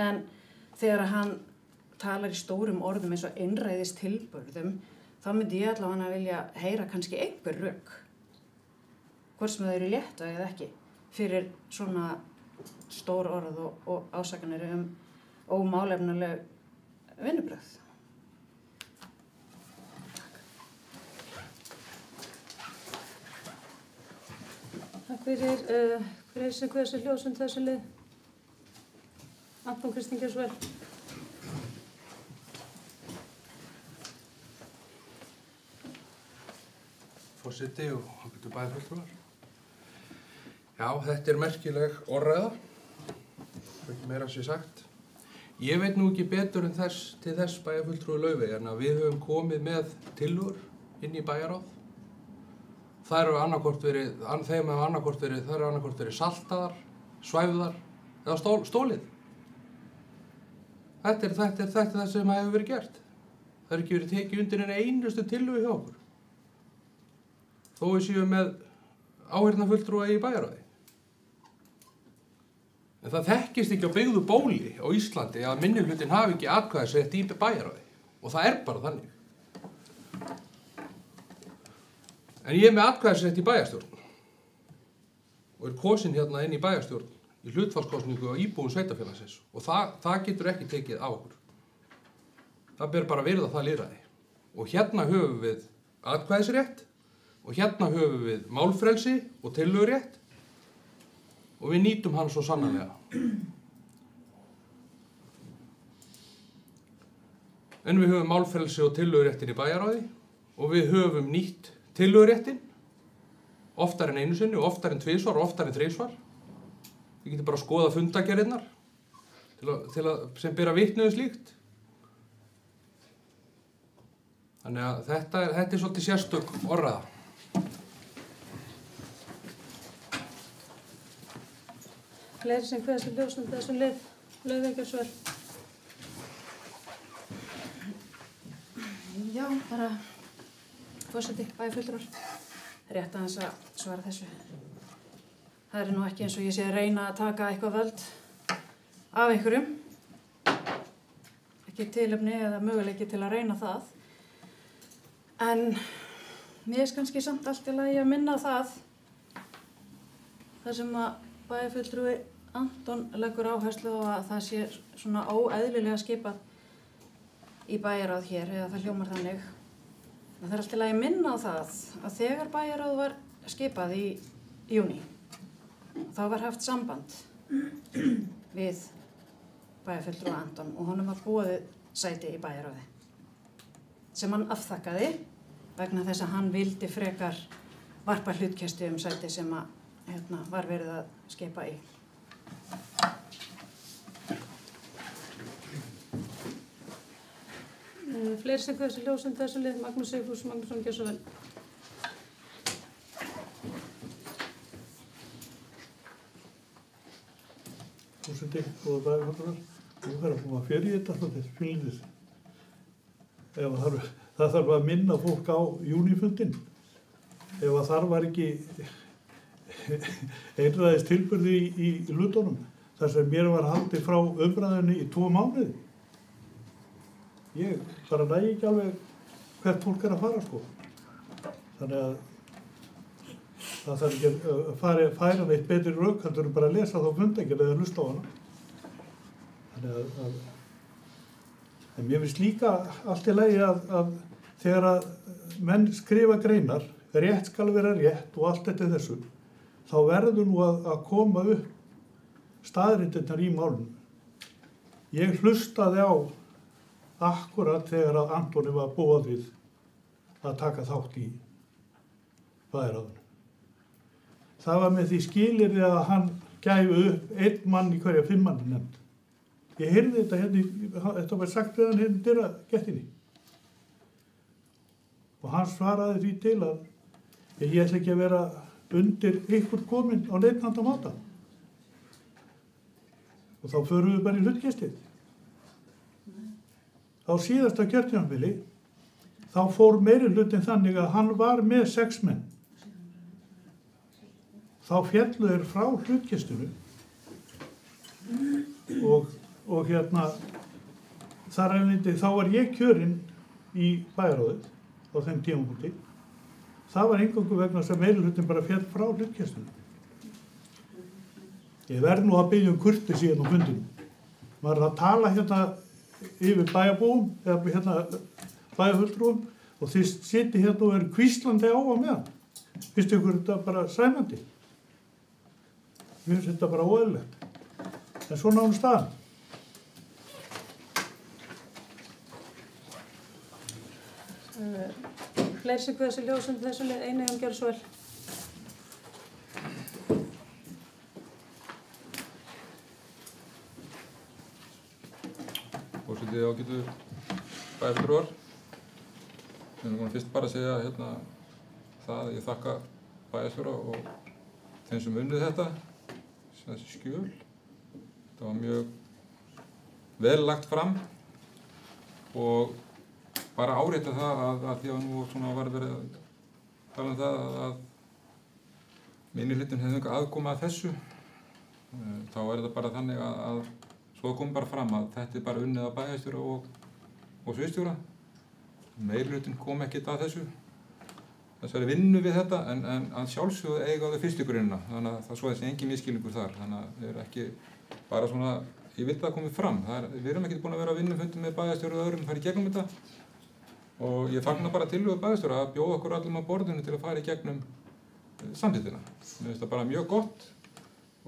En þegar hann talar í stórum orðum eins og einræðistilburðum, þá myndi ég allavega vilja heyra kannski einhver rök. Hvort sem þau eru léttvæg eða ekki, fyrir svona stór orð og ásakanir ómálefnaleg vinnubrögð. Takk fyrir. Hver er sem kveður sér ljós undir þessu lið? Anton Kristinn, gjörðu svo vel. Forseti og ágætu bæjarfulltrúar. Já, þetta er merkileg orðræða. Ekki meira sé sagt. Ég veit nú ekki betur en til þess bæjarfulltrúi Laufey en að við höfum komið með tillögur inn í bæjarráð. Þær eru annarkvort verið saltaðar, svæfðar eða stólið. Þetta er það sem hefur verið gert. Það er ekki verið tekið undir en einustu tillögu hjá okkur. Þó við séum með áheyrnarfulltrúa í bæjarráði. En það þekkist ekki á byggðu bóli á Íslandi að minnihlutinn hafi ekki atkvæðisrétt í bæjarráði. Og það er bara þannig. En ég er með atkvæðisrétt í bæjarstjórn. Og er kosin hérna inn í bæjarstjórn í hlutfallskosningu á íbúum sveitafélagsins. Og það getur ekki tekið á okkur. Það ber bara virða það lýðræði. Og hérna höfum við atkvæðisrétt. Og hérna höfum við málfrelsi og tillögurétt og við nýtum hann svo sannarlega. En við höfum málfrelsi og tillöguréttin í bæjarráði og við höfum nýtt tillöguréttin oftar en einu sinni og oftar en 2 og oftar en 3. Við getum bara að skoða fundagerðirnar sem bera vitni slíkt. Þannig að þetta er svolítið sérstök orðræða. Fleiri sem kveða sér ljós þessum lið, Laufey gjörðu svo vel. Já, bara forseti, bæjarfulltrúar. Rétt aðeins að svara þessu. Það er nú ekki eins og ég sé að reyna að taka eitthvað völd af einhverjum. Ekki tilefni eða möguleiki til að reyna það. En mér er kannski samt allt í lagi að minna það sem að bæjarfulltrúi Anton leggur áherslu á að það sé svona óeðlilega skipað í bæjarráð hér, eða það hljómar þannig. Það er allt í lagi að minna á það að þegar bæjarráð var skipað í júní, þá var haft samband við bæjarfulltrúa Anton og honum var boðið sæti í bæjarráði sem hann afþakkaði vegna þess að hann vildi frekar varpa hlutkesti sæti sem að, var verið að skipa í. Fleiri sem kveða sér ljós þessu lið, Magnús Sigfús Magnússon gjörðu svo vel. Forseti, góða bæjarfulltrúar. Þú þarf að koma fyrir þetta svolítið, fylgðið. Það þarf að minna fólk á júnífundinn. Ef að þar var ekki einræðis tilburði í hlutunum, þar sem mér var haldið frá umræðinni í 2 mánuði. Ég bara nægi ekki alveg hvert fólk er að fara, sko. Þannig að það þarf ekki að færa neitt betri rök, heldur en bara að lesa þá fundengir eða hlusta á hana. Þannig að en mér finnst líka allt í lagi að þegar að menn skrifa greinar, rétt skal vera rétt og allt þetta þessu, þá verður nú að koma upp staðreyndirnar í málunum. Ég hlustaði á akkurat þegar að Antoni var boðið að taka þátt í bæjarráðinu. Það var með því skilyrði að hann gæfi upp 1 mann í hverja 5 manna nefnd. Ég heyrði þetta þetta var sagt við hann hérna dyragettinni. Og hann svaraði því til að ég ætla ekki að vera undir ykkur komin á neinn handa máta. Og þá förum við bara í hlutkestið. Á síðasta kjörtímabili þá fór meirihlutin þannig að hann var með 6 menn. Þá féllu þeir frá hlutkestinu og þar þá var ég kjörinn í bæjarráðið á þeim tímapunkti. Það var eingöngu vegna þess að meirihlutin bara féll frá hlutkestinu. Ég verð nú að biðja kurteisi hérna á fundinum. Maður er að tala hérna yfir bæjarbúum eða bæjarfulltrúum og þið sitið hérna og eru hvíslandi á meðan. Finnst ykkur þetta bara sæmandi? Mér finnst þetta bara óeðlilegt. En svona á staðan. Fleiri sem kveða sér ljós þessu lið, Eineyjón gjörðu svo vel. Forseti ágætu bæjarfulltrúar. Ég vil fyrst bara segja það að ég þakka bæjarstjóra og þeim sem unnið þetta, þessi skjöl. Það var mjög vel lagt fram og bara árétta það að því að nú svona var verið að tala það að minnihlutin hefði eitthvað aðkoma að þessu, þá það bara þannig að svo kom bara fram að þetta bara unnið af bæjarstjóra og sviðsstjóra. Meirihlutin kom ekkert að þessari vinnu við þetta en að sjálfsögðu eiga á þau fyrstu grunna, þannig að það svo þessi engin misskilningur þar, þannig að það ekki bara svona, ég vil það komið fram, við erum ekkert búin að vera að vinnufundum með bæjarstjóra og öðrum fara í gegnum þetta og ég fagna bara tillögu bæjarstjóra að bjóða okkur allum á borðinu til að fara í gegnum samþykktina. Mér finnst það bara mjög gott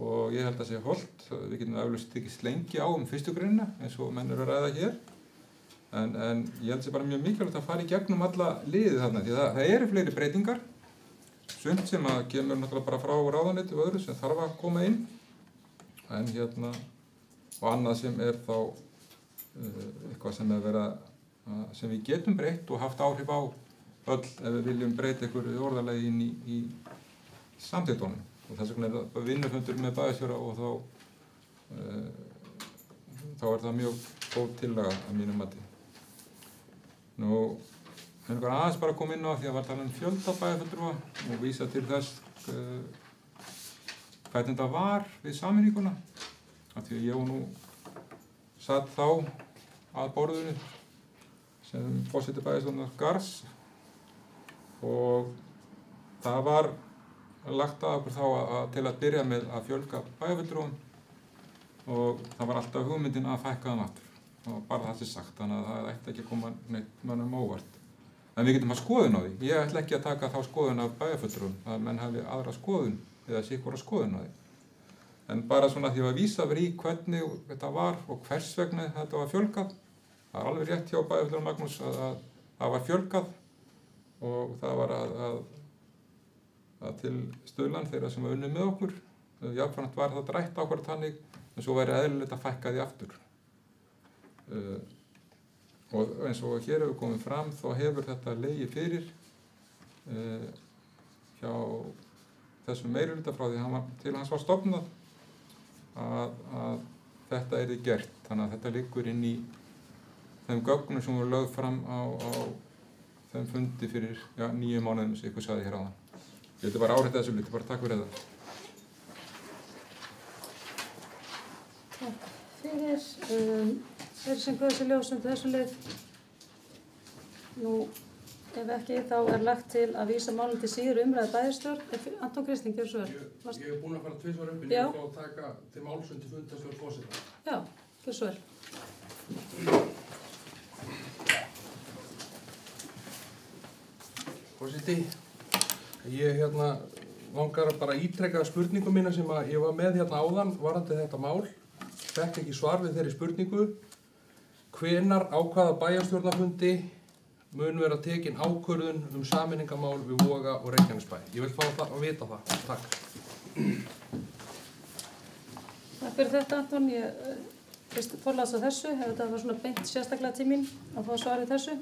og ég held að það sé hollt, við getum eflaust tekist lengi á fyrstu grunna eins og menn eru að ræða hér. En ég held að það sé bara mjög mikilvægt að fara í gegnum alla liðið þarna, því það eru fleiri breytingar, sumt sem að kemur náttúrulega bara frá ráðuneyti og öðru sem þarf að koma inn, en og annað sem þá eitthvað sem sem við getum breytt og haft áhrif á öll ef við viljum breyta einhverju orðalagi inn í samþykktunum. Og þess vegna það vinnufundur með bæjarstjóra og þá þá það mjög góð tillaga að mínu mati. Nú, einhver aðeins bara kom inn á því að var talað fjölda bæjarfulltrúa og vísa til þess hvernig þetta var við sameininguna. Af því að ég nú satt þá að borðinu sem forseti bæjarstjórnar Garðs og það var lagt að okkur þá til að byrja með að fjölga bæjarfulltrúum og það var alltaf hugmyndin að fækka þeim aftur. Það var bara það sem sagt, þannig að það ætti ekki að koma neitt mönnum óvart. En við getum að skoðun á því. Ég ætla ekki að taka þá skoðun af bæjarfulltrúum, að menn hafi aðra skoðun eða sitthvora skoðun á því. En bara svona því að vísa verið í hvernig þetta var og hvers vegna þetta var fjölgað. Það alveg rétt hjá bæjarfulltrúum Magnús að það var fjölgað og það var að til Stuðlan þeirra sem var unnið með okkur. Jafnframt var það rætt ákvarð þannig en svo væri eðlilegt að fækka því aftur. Og eins og hér hefur komið fram þá hefur þetta legið fyrir hjá þessum meirihluta frá því til hans var stofnað að þetta yrði gert. Þannig að þetta liggur inn í þeim gögnum sem voru lögð fram á þeim fundi fyrir 9 mánuðum sem ykkur sagði hér áðan. Ég vildi bara árétta þessu liti, bara takk fyrir þetta. Takk fyrir. Þeir sem guðs í ljósum þessu lið. Nú, ef ekki, þá lagt til að vísa málum til síður umræðu bæjarstjórn. Anton Kristinn, gjörðu svo vel. Ég búinn að fara tvisvar upp en ég ætla að taka til málsund til fundarstjórn forseta. Já, gjörðu svo vel. Forseti, ég langar bara að ítreka spurningu mína sem að ég var með áðan varðandi þetta mál. Fekk ekki svar við þeirri spurningu. Hvenær á hvaða bæjarstjórnarfundi mun vera tekin ákvörðun sameiningamál við Voga og Reykjanesbæ? Ég vil fá það að vita það. Takk. Takk fyrir þetta, Anton. Ég fyrst forlaðs á þessu. Þetta var svona beint sérstaklega til mín að fá svarið þessu.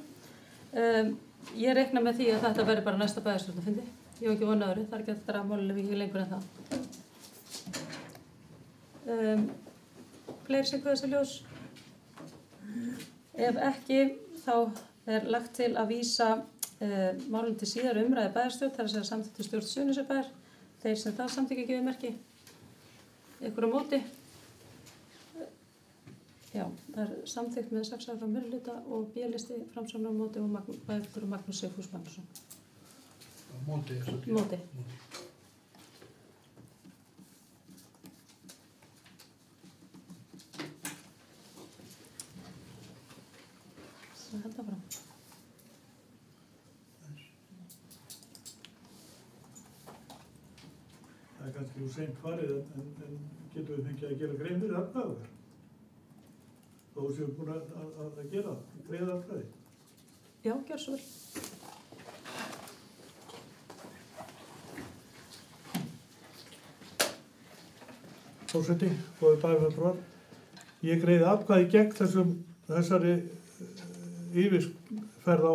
Ég reikna með því að þetta verði bara næsta bæjarstjórnarfundi. Ég hef ekki vonað öðru. Það ekki að draga málinu ekki lengur en það. Fleiri sem guðs í ljós? Ef ekki, þá lagt til að vísa málum til síðar umræðu bæjarstjórn, þar að segja samþykktu stjórn Suðurnesjabæjar. Þeir sem það samþykja gefur merki. Ykkur á móti. Já, það samþykkt með 6 ára meirihluta og B-listi Framsóknar á móti og bæjarfulltrúi Magnús Sigfús Magnússon. Móti. Móti. Það held áfram. Það kannski úr seint farið en getum við fengið að gera grein fyrir atkvæðavægar. Þó séum búin að gera það, greiða atkvæði. Já, gjör svo vel. Forseti, góðir bæjarfulltrúar. Ég greiði atkvæði gegn þessari yfirferð á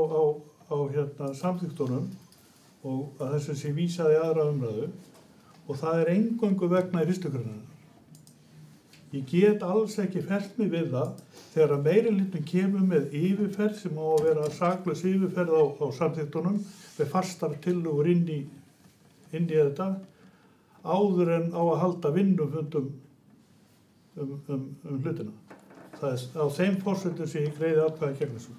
samþykktunum og að þessu sé vísað í aðra umræðu og það eingöngu vegna í fyrstu greinina. Ég get alls ekki fellt mig við það þegar að meirihlutinn kemur með yfirferð sem á að vera saklaus yfirferð á samþykktunum með fastar tillögur inn í þetta áður en á að halda vinnufundum hlutina. Það á þeim forsendum sem ég greiði atkvæði gegn þessu.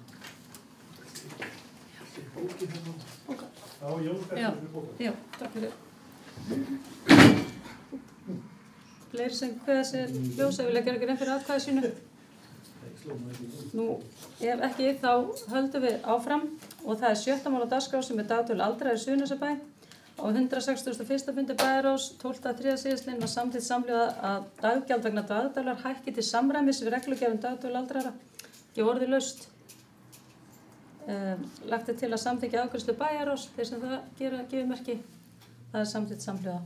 Já, takk fyrir. Fleiri sem kveða sér ljós ef við gera grein fyrir atkvæði sínu. Nú, ef ekki, þá höldum við áfram og það 7. mál á dagskrá sem dagtöl aldraðra í Suðurnesjabæ. Á 161. fundi bæjarráðs 12.3. síðastliðinn var samþykkt samhljóða að daggjald vegna dagdvalar hækki til samræmis við reglugerð dagdvöl aldraðra. Ekki orðið laust. Lagt til að samþykkja afgreiðslu bæjarráðs, þeir sem það gefur merki. Það samþykkt samhljóða.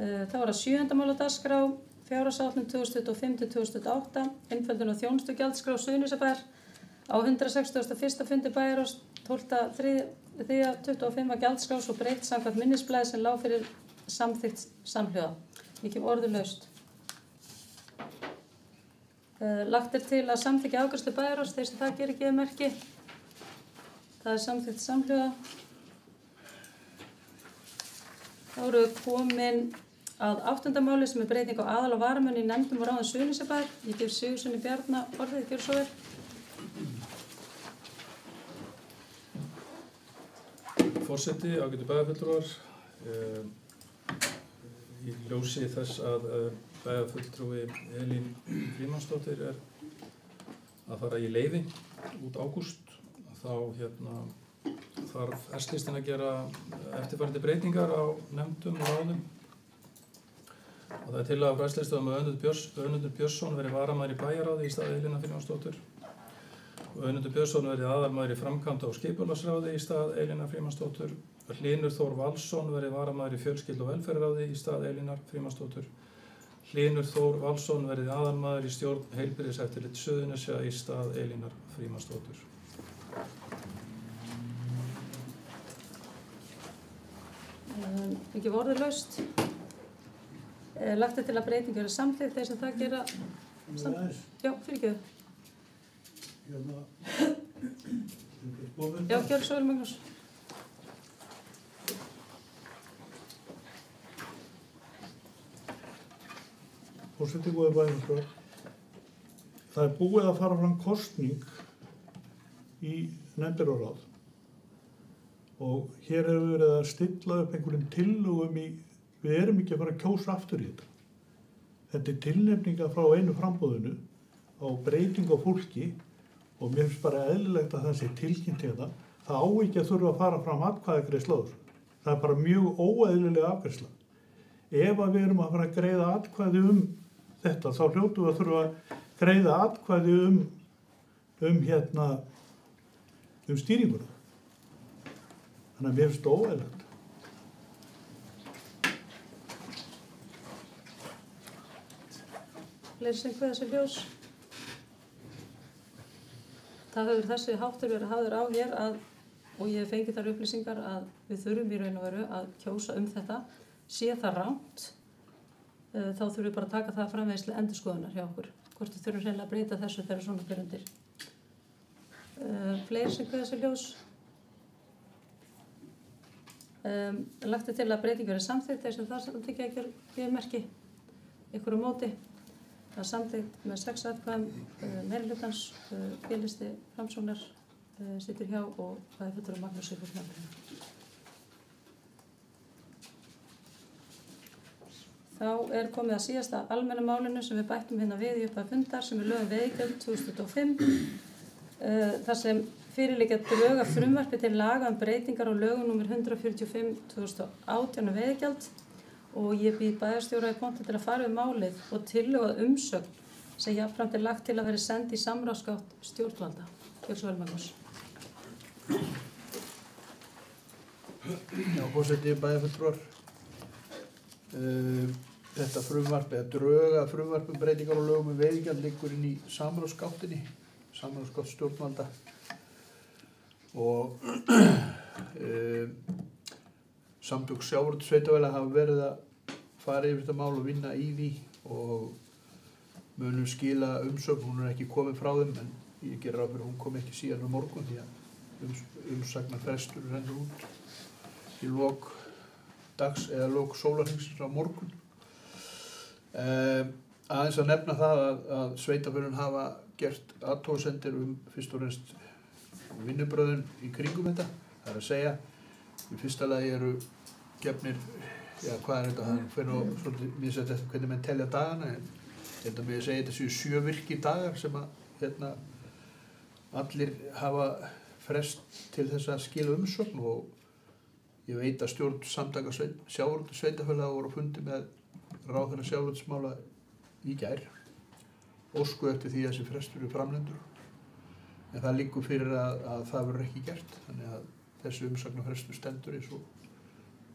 Það var að 7. mál á dagskrá, fjárhagsáætlun 2025-2028, einföldun og þjónustugjaldskrá Suðurnesjabæjar. Á 161. fundi bæjarráðs 12.3.25 var gjaldskrá svo breytt samkvæmt minnisblaði sem lá fyrir samþykkt samhljóða. Ég gef orðið laust. Lagt er til að samþykkja afgreiðslu bæjarráðs, þeir sem það gerir gefið merki. Það er samþykkt samhljóða. Þá eru við komin að 8. máli sem er breyting á aðal- og varamanni í nefndum og ráðum Suðurnesjabæjar. Ég gef Sigurðssyni Bjarna orðið, gjörðu svo vel. Forseti, ágætu bæjarfulltrúar, í ljósi þess að bæjarfulltrúi Elín Frímannsdóttir er að fara í leyfi út ágúst, þá þarf S-listinn að gera eftirfarandi breytingar á nefndum og ráðum. Og það er tillaga frá S-listum að Önundur Björnsson verði varamaður í bæjarráði í stað Elínar Frímannsdóttur og Önundur Björnsson verði aðalmaður í framkvæmda- og skipulagsráði í stað Elínar Frímannsdóttur. Hlynur Þór Valsson verði varamaður í fjölskyldu- og velferðarráði í stað Elínar Frímannsdóttur. Hlynur Þór Valsson verði aðalmaður í stjórn heilbrigðiseftirlits Suðurnesja í stað Elínar Frímannsdóttur. Ég gef orðið laust. Lagt er til að breyting verði samþykkt, þeir sem það gera Já, fyrirgefðu. Já, gjörðu svo vel, Magnús. Forseti, góðir bæjarfulltrúar. Það er búið að fara fram kosning í nefndir og ráð og hér hefur verið að stilla upp einhverjum tillögum við erum ekki að fara að kjósa aftur í þetta. Þetta er tilnefninga frá einu framboðinu á breyting á fólki og mér finnst bara eðlilegt að það sé tilkynnt hérna. Það á ekki að þurfa að fara fram atkvæðagreiðsla á þessu. Það er bara mjög óeðlileg afgreiðsla. Ef að við erum að fara að greiða atkvæði þetta, þá hljótum við að þurfa að greiða atkvæði stýringuna. Þannig að mér finnst það óeðlilegt. Fleiri sem kveða sér ljós. Það hefur þessi háttur verið hafður á hér og ég hef fengið þar upplýsingar að við þurfum í raun og veru að kjósa þetta. Sé það rangt, þá þurfum við bara að taka það framvegis til endurskoðunar hjá okkur. Hvort við þurfum hreinlega að breyta þessu þegar svona fyrir undir. Fleiri sem kveða sér ljós. Lagt er til að breyting verði samþykkt, þeir sem það samþykkja ekki gefið merki. Ykkur á móti. Það er samþykkt með 6 atkvæðum meirihlutans, félisti Framsóknar situr hjá og það er fulltrúi Magnús Sigurðsson. Þá er komið að síðasta almenna málinu sem við bættum hérna við í upphaf fundar sem er lög um veiðigjöld 2025. Þar sem fyrirliggja drög að frumvarpi til laga um breytingar á lögum nr. 145/2018 veiðigjald og ég býð bæjarstjóra í pontu til að fara við málið og tillögu að umsögn sem jafnframt er lagt til að vera send í samráðsgátt stjórnvalda. Gjörðu svo vel, Magnús. Já, forseti, bæjarfulltrúar. Þetta frumvarp eða drög að frumvarpum breytingar á lögum um veiðigjald liggur inn í samráðsgáttinni, samráðsgátt stjórnvalda og samtök sjávarútvegssveitarfélaga hafa verið að fara yfir þetta mál og vinna í því og munum skila umsögn. Hún er ekki komin frá þeim en ég gerir ráð fyrir að hún kom ekki síðan á morgun því að umsagnarfrestur rennur út í lok dags eða lok sólarhringsins á morgun. Aðeins að nefna það að sveitarfélögin hafa gert athugasemdir fyrst og fremst vinnubröðin í kringum þetta. Það er að segja, í fyrsta lagi eru gefnir, já hvað er þetta, það fyrir og svolítið misjafnt eftir hvernig menn telja dagana en þetta með að segja þetta séu 7 virkir dagar sem að allir hafa frest til þess að skila umsögn og ég veit að stjórn samtaka sjávarútvegssveitarfélaga voru á fundi með ráðherra sjávarútvegsmála í gær ósku eftir því að þessi frestur eru framlendur en það liggur fyrir að það verður ekki gert þannig að þessi umsagnarfrestur stendur eins og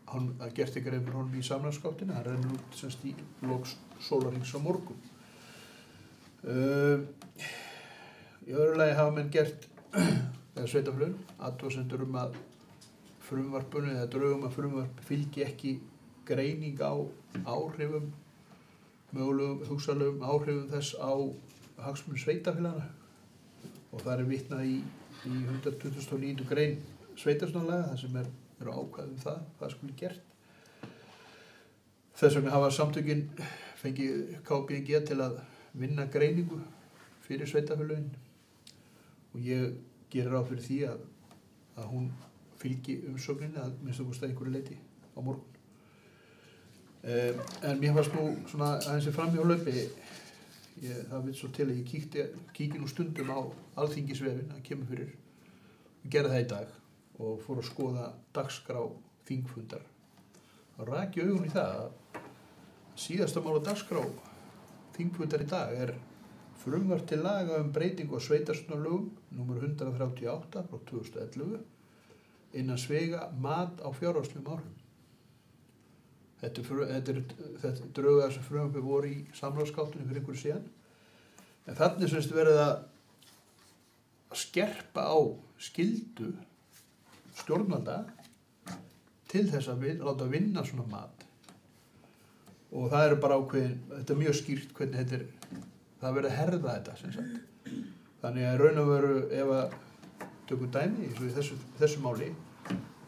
hann gert ekki reyður honum í samráðsgáttinni, það rennur út semst í lok sólarhrings á morgun. Í öðru lagi hafa menn gert eða sveitarfélögin athugasemdir að frumvarpinu eða drögum að frumvarp fylgi ekki greining á áhrifum mögulegum hugsanlegum áhrifum þess á hagsmunum sveitarfélagana og það er vitnað í 129. grein sveitarstjórnarlaga þar sem eru ákvæði það skuli gert. Þess vegna hafa samtökin fengið KPMG til að vinna greiningu fyrir sveitarfélögin og ég gerir ráð fyrir því að hún fylgi umsögninni að minnst okkur einhverju leyti á morgun. En mér fannst nú svona aðeins fram hjá hlaupi, það vil svo til að ég kíki nú stundum á Alþingisvefinn að kemur fyrir, ég gerði það í dag og fór að skoða dagskrá þingfundar. Þá rak ég augun í það að síðasta mál á dagskrá þingfundar í dag er frumvarp til laga breytingu á sveitarstjórnarlögum nr. 138 frá 2011 innan svega mat á fjárhagslegum áhrifum. Þetta drög að þessu frumvarpi voru í samráðsgáttunni fyrir einhverju síðan. En þannig semst verið að skerpa á skyldu stjórnvalda til þess að láta vinna svona mat. Og það eru bara ákveðin, þetta er mjög skýrt hvernig þetta er, það verið að herða þetta sem sagt. Þannig að raun og veru ef að tökum dæmi eins og í þessu máli,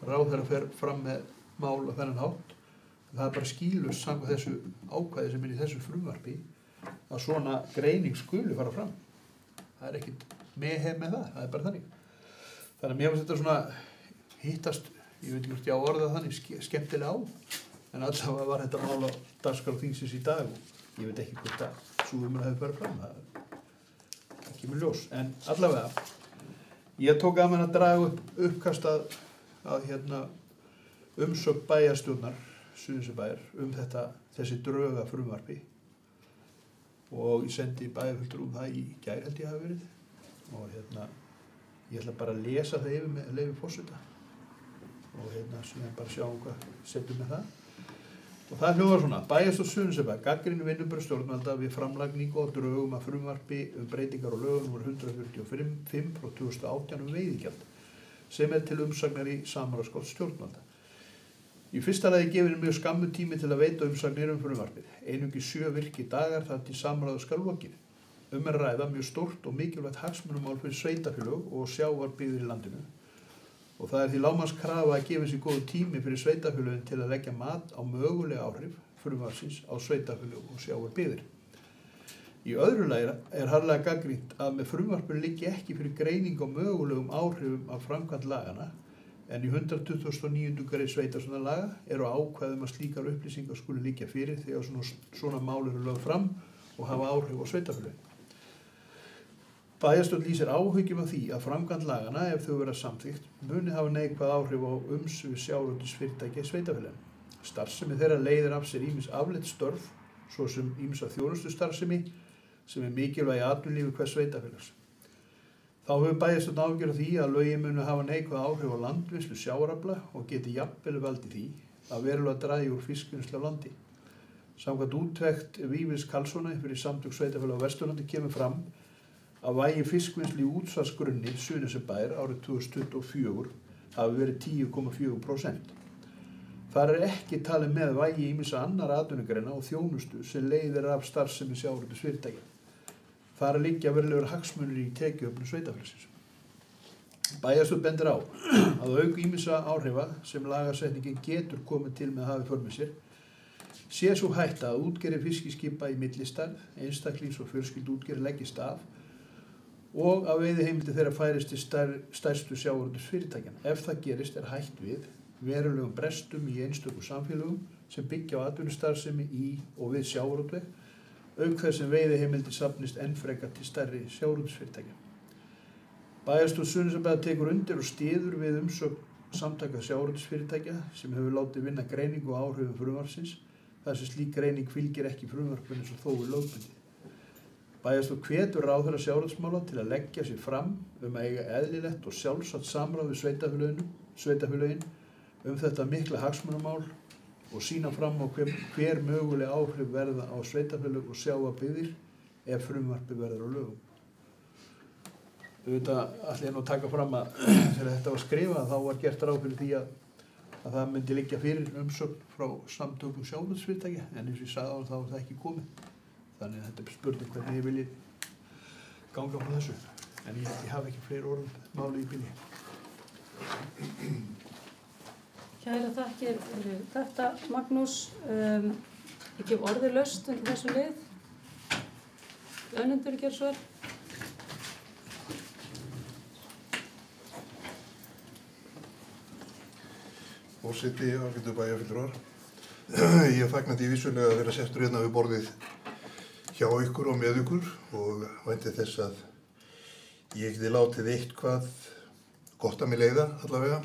ráðherra fer fram með mál á þennan hátt, það er bara skýlust samkvæmt þessu ákvæði sem er í þessu frumvarpi að svona greining skuli fara fram. Það er ekkit með það er bara þannig. Þannig að mér finnst þetta svona hittast, ég veit ekki hvort ég á orða þannig, skemmtilega á, en allavega var þetta mál á dagskrá þingsins í dag og ég veit ekki hvort að sú umræða hefur farið fram, það er ekki með ljós. En allavega, ég tók að mér að draga uppkast að umsögn bæjarstjórnar Suðurnesjabæjar þessi dröga frumvarpi og ég sendi bæjarfulltrúum það í gær held ég hafi verið og ég ætla bara að lesa það yfir með leyfi forseta og síðan bara sjá hvað setjum með það. Og það hljóðar svona: Bæjarstjórn Suðurnesjabæjar gagnrýnir vinnubrögð stjórnvalda við framlagningu og drögum að frumvarpi breytingar á lögum nr. 145 frá 2018 veiðigjald sem er til umsagnar í samráðsgátt stjórnvalda. Í fyrsta lagi gefinn mjög skammur tími til að veita umsagnir frumvarpið, einungis 7 virkir dagar þar til samráðu skal lokið. Er að ræða mjög stórt og mikilvægt hagsmunamál fyrir sveitarfélög og sjávarbyggðir í landinu og það er því lágmarkskrafa að gefa sér góður tími fyrir sveitarfélögin til að leggja mat á mögulega áhrif frumvarpsins á sveitarfélög og sjávarbyggðir. Í öðru lagi er harðlega gagnrýnt að með frumvarpinu liggi ekki fyrir greining á mögulegum áhrifum af framkvæmd lagana en í 129. grein sveitarstjórnarlaga eru ákvæðum að slíkar upplýsingar skuli liggja fyrir þegar svona mál eru lögð fram og hafa áhrif á sveitarfélögin. Bæjarstjórn lýsir áhyggjum af því að framkvæmd lagana, ef þau verða samþykkt, muni hafa neikvæð áhrif á umsvif sjávarútvegsfyrirtækja í sveitarfélögin. Starfsemi þeirra leiðir af sér ýmis afleidd störf, svo sem ýmsa þjónustustarfsemi sem er mikilvæg í atvinnulífi hvers sveitarfélags. Þá hefur bæjarstjórn áhyggjur af því að lögin munu hafa neikvæð áhrif á landvinnslu sjávarafla og geti jafnvel valdið því að verulega dragi úr fiskvinnslu á landi. Samkvæmt úttekt Vífils Karlssonar fyrir Samtök sveitarfélaga á Vesturlandi kemur fram að vægi fiskvinnslu í útsvarsgrunni Suðurnesjabæjar árið 2024 hafi verið 10,4%. Þar er ekki talið með vægi ýmissa annarra atvinnugreina og þjónustu sem leiðir af starfsemi sjávarútvegsfyrirtækja. Þar liggja verulegur hagsmunir í tekjuöflun sveitarfélagsins. Bæjarstjórn bendir á að auk ýmissa áhrifa sem lagasetningin getur komið til með að hafa í för með sér sé sú hætta að útgerðir fiskiskipa í millistarf, einstaklings- og fjölskylduútgerðir leggist af og að veiðiheimildir þeirra færist til stærstu sjávarútvegsfyrirtækjanna. Ef það gerist er hætt við verulegum brestum í einstökum samfélögum sem byggja á atvinnustarfsemi í og við sjávarútveg, auk þess sem veiðiheimildir safnist enn frekar til stærri sjávarútvegsfyrirtækja. Bæjarstjórn Suðurnesjabæjar tekur undir og styður við umsögn samtaka sjávarútvegsfyrirtækja sem hefur látið vinna greiningu á áhrifum frumvarpsins, þar sem slík greining fylgir ekki frumvarpinu eins og þó er lögbundið. Bæjarstjórn hvetur ráðherra sjávarútvegsmála til að leggja sig fram að eiga eðlilegt og sjálfsagt samráð við sveitarfélögin þetta mikla hagsmunamál og sýna fram á hver möguleg áhrif verða á sveitarfélög og sjávarbyggðir ef frumvarpi verður á lögum. Auðvitað ætla ég nú að taka fram að þegar þetta var skrifað þá var gert ráð fyrir því að það myndi liggja fyrir umsögn frá samtökum sjávarútvegsfyrirtækja en eins og ég sagði á þá er það ekki komið. Þannig að þetta er spurning hvernig ég vilji ganga frá þessu. En ég hafi ekki fleiri orðum máli í bíli. Kæra þakkir fyrir þetta, Magnús. Ég gef orðið laust undir þessu lið. Önundur, gjör svo vel. Forseti, ágætu bæjarfulltrúar. Ég fagna því vissulega að vera settur hérna við borðið hjá ykkur og með ykkur og vænti þess að ég geti látið eitthvað gott að mig leiða allavega.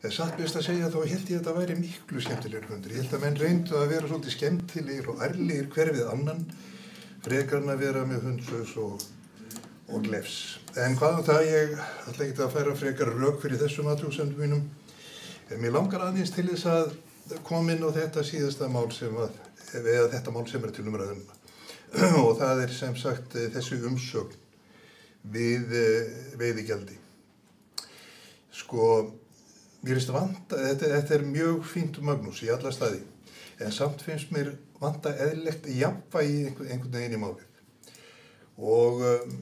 En satt best að segja þá held ég að þetta væri miklu skemmtilegur fundur. Ég held að menn reyndu að vera svolítið skemmtilegir og ærlegir hver við annan, frekar en að vera með hundsaus og glefs. En hvað það, ég ætla ekki að færa frekar rök fyrir þessum athugasemdum mínum. En mér langar aðeins til þess að koma inn á þetta síðasta mál eða þetta mál sem er til umræðum. Og það er sem sagt þessi umsögn við veiðigjaldi. Sko, mér finnst vanta, þetta er mjög fínt Magnús í alla staði, en samt finnst mér vanta eðlilegt jafnvægi einhvern veginn í málið. Og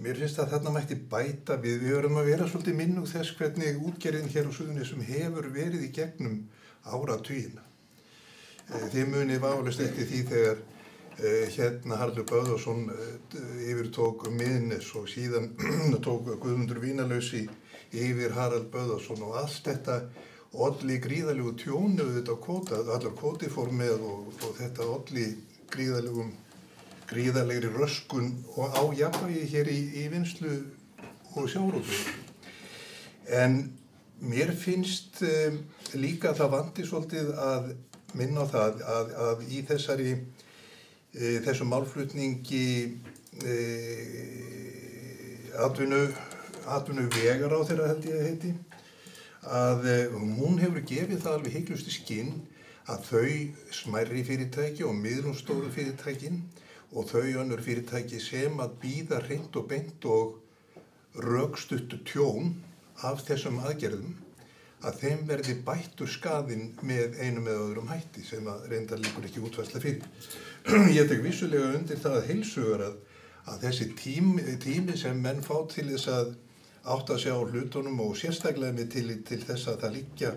mér finnst að þarna mætti bæta við verðum að vera svolítið minnug þess hvernig útgerðin hér á Suðurnesjum hefur verið í gegnum áratugina. Þið munið vafalaust eftir því þegar hérna Haraldur Böðvarsson yfirtók Miðnes og síðan tók Guðmundur Vínalausi yfir Harald Böðvarsson og allt þetta olli gríðalegu tjónu þetta á kvóta, allar kvóti fór með og þetta olli gríðalegri röskun og á jafnvægi hér í vinnslu og sjávarútvegi. En mér finnst líka það vanti svolítið að minna á það að í þessum málflutningi atvinnuvegaráðherra held ég að heiti, að hún hefur gefið það alveg hygglusti skinn að þau smærri fyrirtæki og miðlungsstóru fyrirtækin og þau önnur fyrirtæki sem að bíða hreint og beint og rökstuttu tjón af þessum aðgerðum, að þeim verði bættur skaðinn með einum eða öðrum hætti sem að reyndar líkur ekki útfærsla fyrir. Ég tek vissulega undir það að heilsugar að þessi tími sem menn fá til þess að átta sig á hlutunum og sérstaklega með til þess að það liggja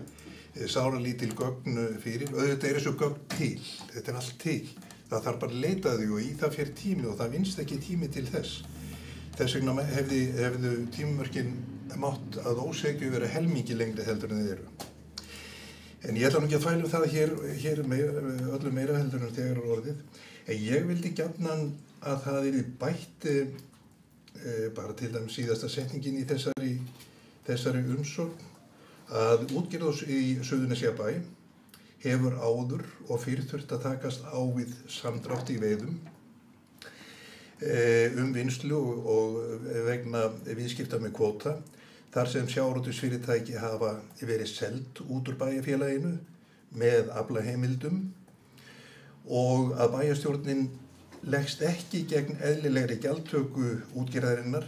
sáralítil gögn fyrir, auðvitað er þessu gögn til, þetta er allt til. Það þarf bara að leita því og í það fer tími og það vinnst ekki tími til þess. Þess vegna hefðu tímamörkin mátt að ósekju vera helmingi lengri heldur en þeir eru. En ég ætla nú ekki að þvæla það hér öllu meira heldur en þegar er orðið. En ég vildi gjarnan að það yrði bætt bara til dæmis síðasta setningin í þessari umsögn að útgerð í Suðurnesjabæ hefur áður og fyrir þurft að takast á við samdrátt í veiðum vinnslu og vegna viðskipta með kvóta þar sem sjávarútvegsfyrirtæki hafa verið seld út úr bæjarfélaginu með aflaheimildum og að bæjarstjórnin leggst ekki gegn eðlilegri gjaldtöku útgerðarinnar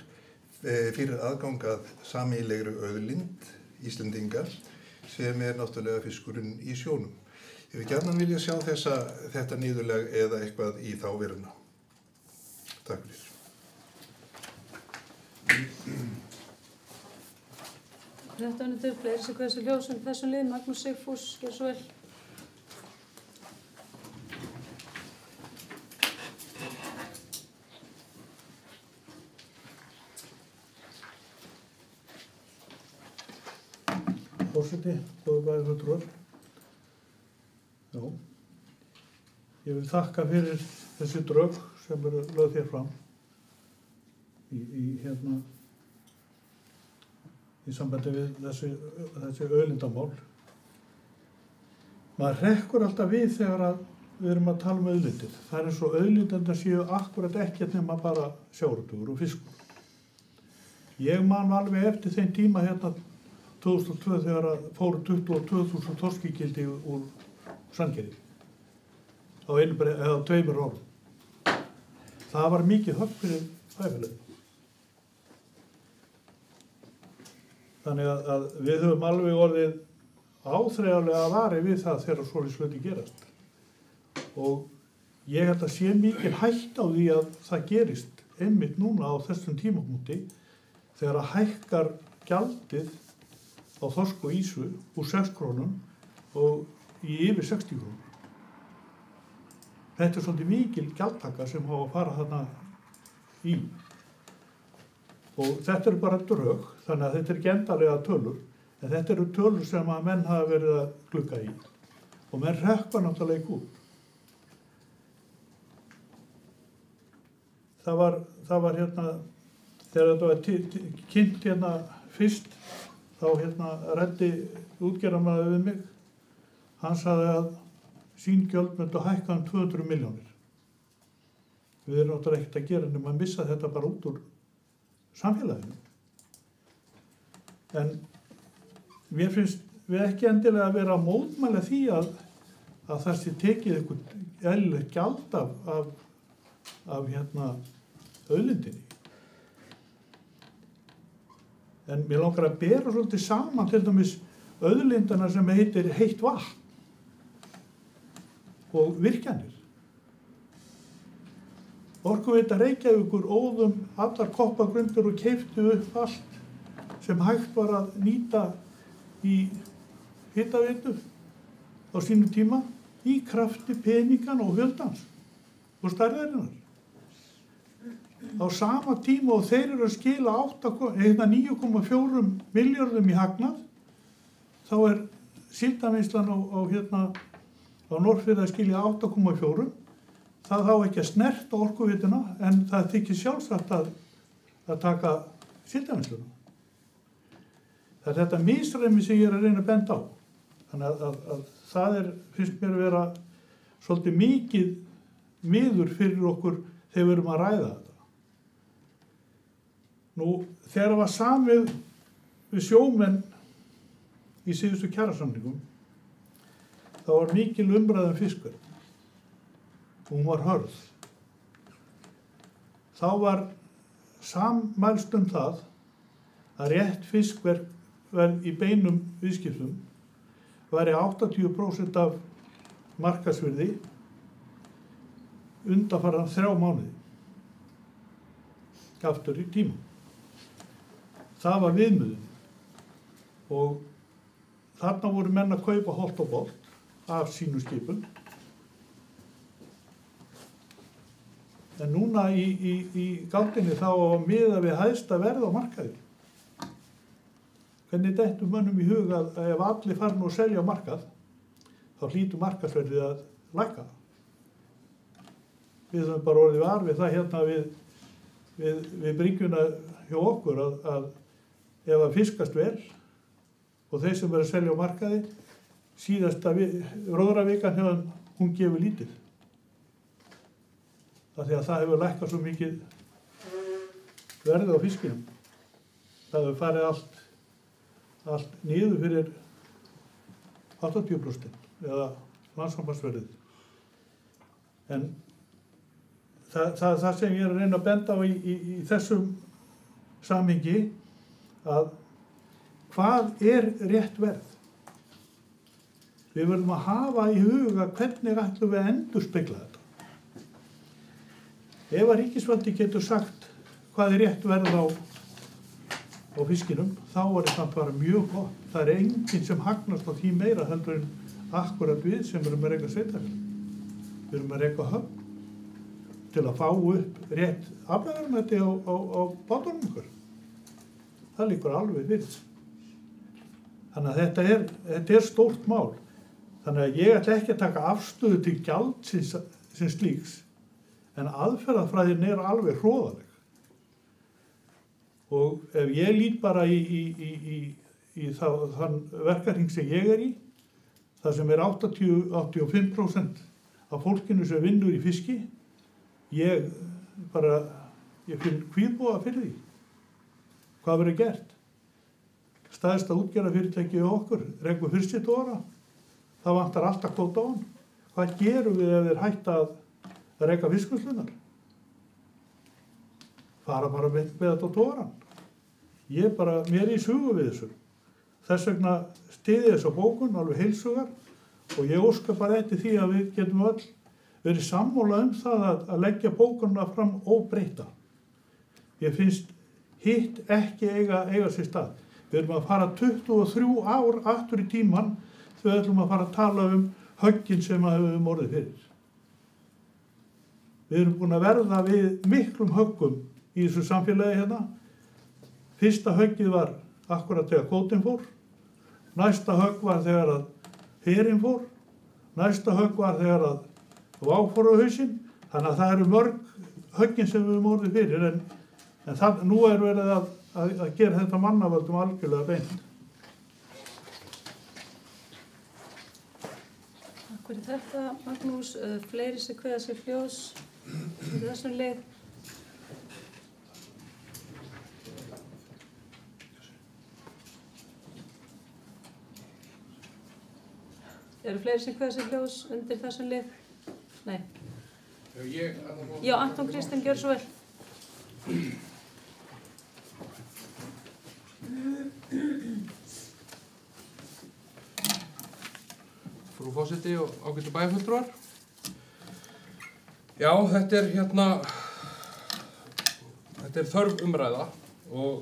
fyrir aðgang að sameiginlegri auðlind Íslendinga sem er náttúrulega fiskurinn í sjónum. Ég vil gjarnan vilja sjá þetta niðurlag eða eitthvað í þá veruna. Takk fyrir. Þetta önundur, fleiri sem hversu ljósum þessum lið, Magnús Sigfús, gjör svo vel. Forseti, góðu bæjarfulltrúar. Já. Ég vil þakka fyrir þessi drög sem eru lögð hér fram í sambandi við þessi auðlindamál. Maður hrekkur alltaf við þegar við erum að tala um auðlindir. Það er eins og auðlindirnar séu akkurat ekkert nema bara sjávarútvegur og fiskur. Ég man alveg eftir þeim tíma 2002 þegar fóru 22.000 þorskígildi úr Sandgerði á tveimur árum. Það var mikið högg fyrir bæjarfélagið. Þannig að við höfum alveg orðið áþreifanlega vari við það þegar svoleiðis hlutir gerast. Og ég held að sé mikil hætt á því að það gerist einmitt núna á þessum tímapunkti þegar að hækkar gjaldið á þorsk og ýsu úr 6 krónum og í yfir 60 krónum. Þetta er svolítið mikil gjaldtaka sem hafa að fara þarna í. Og þetta eru bara drög, þannig að þetta er ekki endanlega tölur, en þetta eru tölur sem að menn hafa verið að glugga í. Og menn hrökkva náttúrulega ekki út. Það var hérna, þegar þetta var kynnt hérna fyrst, þá hérna ræddi útgerðarmaður við mig. Hann sagði að sín gjöld myndu hækka 200 milljónir. Við erum náttúrulega ekkert að gera nema að missa þetta bara út úr samfélaginu. En mér finnst við ekki endilega að vera að mótmæla því að það sé tekið eitthvað eðlilegt gjald af hérna auðlindinni. En mér langar að bera svolítið saman til dæmis auðlindina sem heitir heitt vatn og virkjanir. Orkuveita Reykjavíkur óðum allar koppagrundir og keyptu upp allt sem hægt var að nýta í hitaveitu á sínu tíma í krafti peningana og fjöldans og stærðarinnar. Á sama tíma og þeir eru að skila 9,4 milljörðum í hagnað, þá er síldarvinnslan á Norðfirði að skilja 8,4. Það á ekki að snerta orkuveituna en það þykir sjálfsagt að taka síldarvinnsluna. Það er þetta misræmi sem ég er að reyna að benda á. Þannig að það finnst mér að vera svolítið mikið miður fyrir okkur þegar við erum að ræða þetta. Nú, þegar það var samið við sjómenn í síðustu kjarasamningum, þá var mikil umræða fiskverð. Hún var hörð. Þá var sammælst það að rétt fiskverð í beinum viðskiptum væri 80% af markaðsvirði undanfarna 3 mánuði. Aftur í tíma. Það var viðmiðun. Og þarna voru menn að kaupa holt og bolt af sínu skipum. En núna í gátinni þá að miða við hæsta verð á markaði. Hvernig dettur mönnum í hug að ef allir fara nú að selja á markað, þá hlýtur markaðsverðið að lækka. Við höfum bara orðið var við það hérna við bryggjuna hjá okkur að ef að fiskast vel og þeir sem eru að selja á markaði, síðasta róðravikan hjá þeim, hún gefur lítið. Því að það hefur lækkað svo mikið verðið á fiskinum. Það hefur farið allt niður fyrir 80% eða landssambandsverðið. En það sem ég er að reyna að benda á í þessum samhengi að hvað er rétt verð? Við verðum að hafa í huga hvernig ætlum við að endurspegla þetta. Ef að ríkisvaldi getur sagt hvað er rétt verð á fiskinum, þá er það bara mjög gott. Það er enginn sem hagnast á því meira heldur en akkurat við sem erum að reka sveitarfélag. Við erum að reka höfn til að fá upp rétt aflaverðmæti á bátunum okkar. Það liggur alveg við. Þannig að þetta er stórt mál. Þannig að ég ætla ekki að taka afstöðu til gjaldsins sem slíks. En aðferðafræðin er alveg hroðaleg. Og ef ég lít bara í þann verkahring sem ég er í, það sem er 85% af fólkinu sem vinnur í fiski, ég finn kvíðbúa fyrir því. Hvað verður gert? Stærsta útgerðarfyrirtæki við okkur, rekur fyrst sitt óra. Það vantar alltaf kvóta á hann. Hvað gerum við ef þeir hætta að reka fiskvinnslunar? Fara bara með þetta á tóran. Mér er í sugu við þessu. Þess vegna styði þessa bókun alveg heilsugar og ég óska bara eftir því að við getum öll verið sammála það að leggja bókunna fram óbreytta. Ég finnst hitt ekki eiga sér stað. Við erum að fara 23 ár aftur í tíman þegar við ætlum að fara að tala höggin sem að höfum orðið fyrir. Við erum búin að verða við miklum höggum í þessu samfélagi hérna. Fyrsta höggið var akkurat þegar kvótinn fór. Næsta högg var þegar að herinn fór. Næsta högg var þegar að Vá fór á hausinn. Þannig að það eru mörg höggin sem við höfum orðið fyrir. En nú verið að gera þetta mannavöldum algjörlega beint. Takk fyrir þetta, Magnús. Fleiri sem kveða sér fjós í þessum lið. Eru fleiri sem kveða sér fjós undir þessum lið? Nei. Já, Anton Kristinn, gjör svo vel. Frú forseti og ágætu bæjarfulltrúar. Já, þetta er þörf umræða og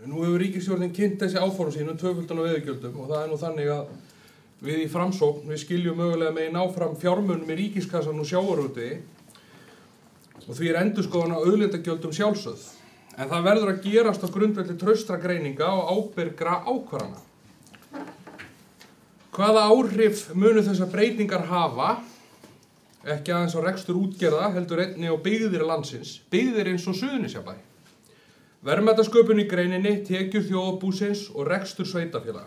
nú hefur ríkisstjórnin kynnt þessi áform sín tvöföldun á veiðigjöldum og það er nú þannig að við í Framsókn, við skiljum mögulega megin áfram fjármunum í ríkiskassan og sjávarútvegi og því endurskoðun á auðlindagjöldum sjálfsögð. En það verður að gerast á grundvelli traustra greininga og ábyrgra ákvarðana. Hvaða áhrif munu þessar breytingar hafa, ekki aðeins á rekstur útgerða, heldur einnig á byggðir landsins, byggðir eins og Suðurnesjabæ. Verðmætasköpun í greininni, tekjur þjóðarbúsins og rekstur sveitarfélaga.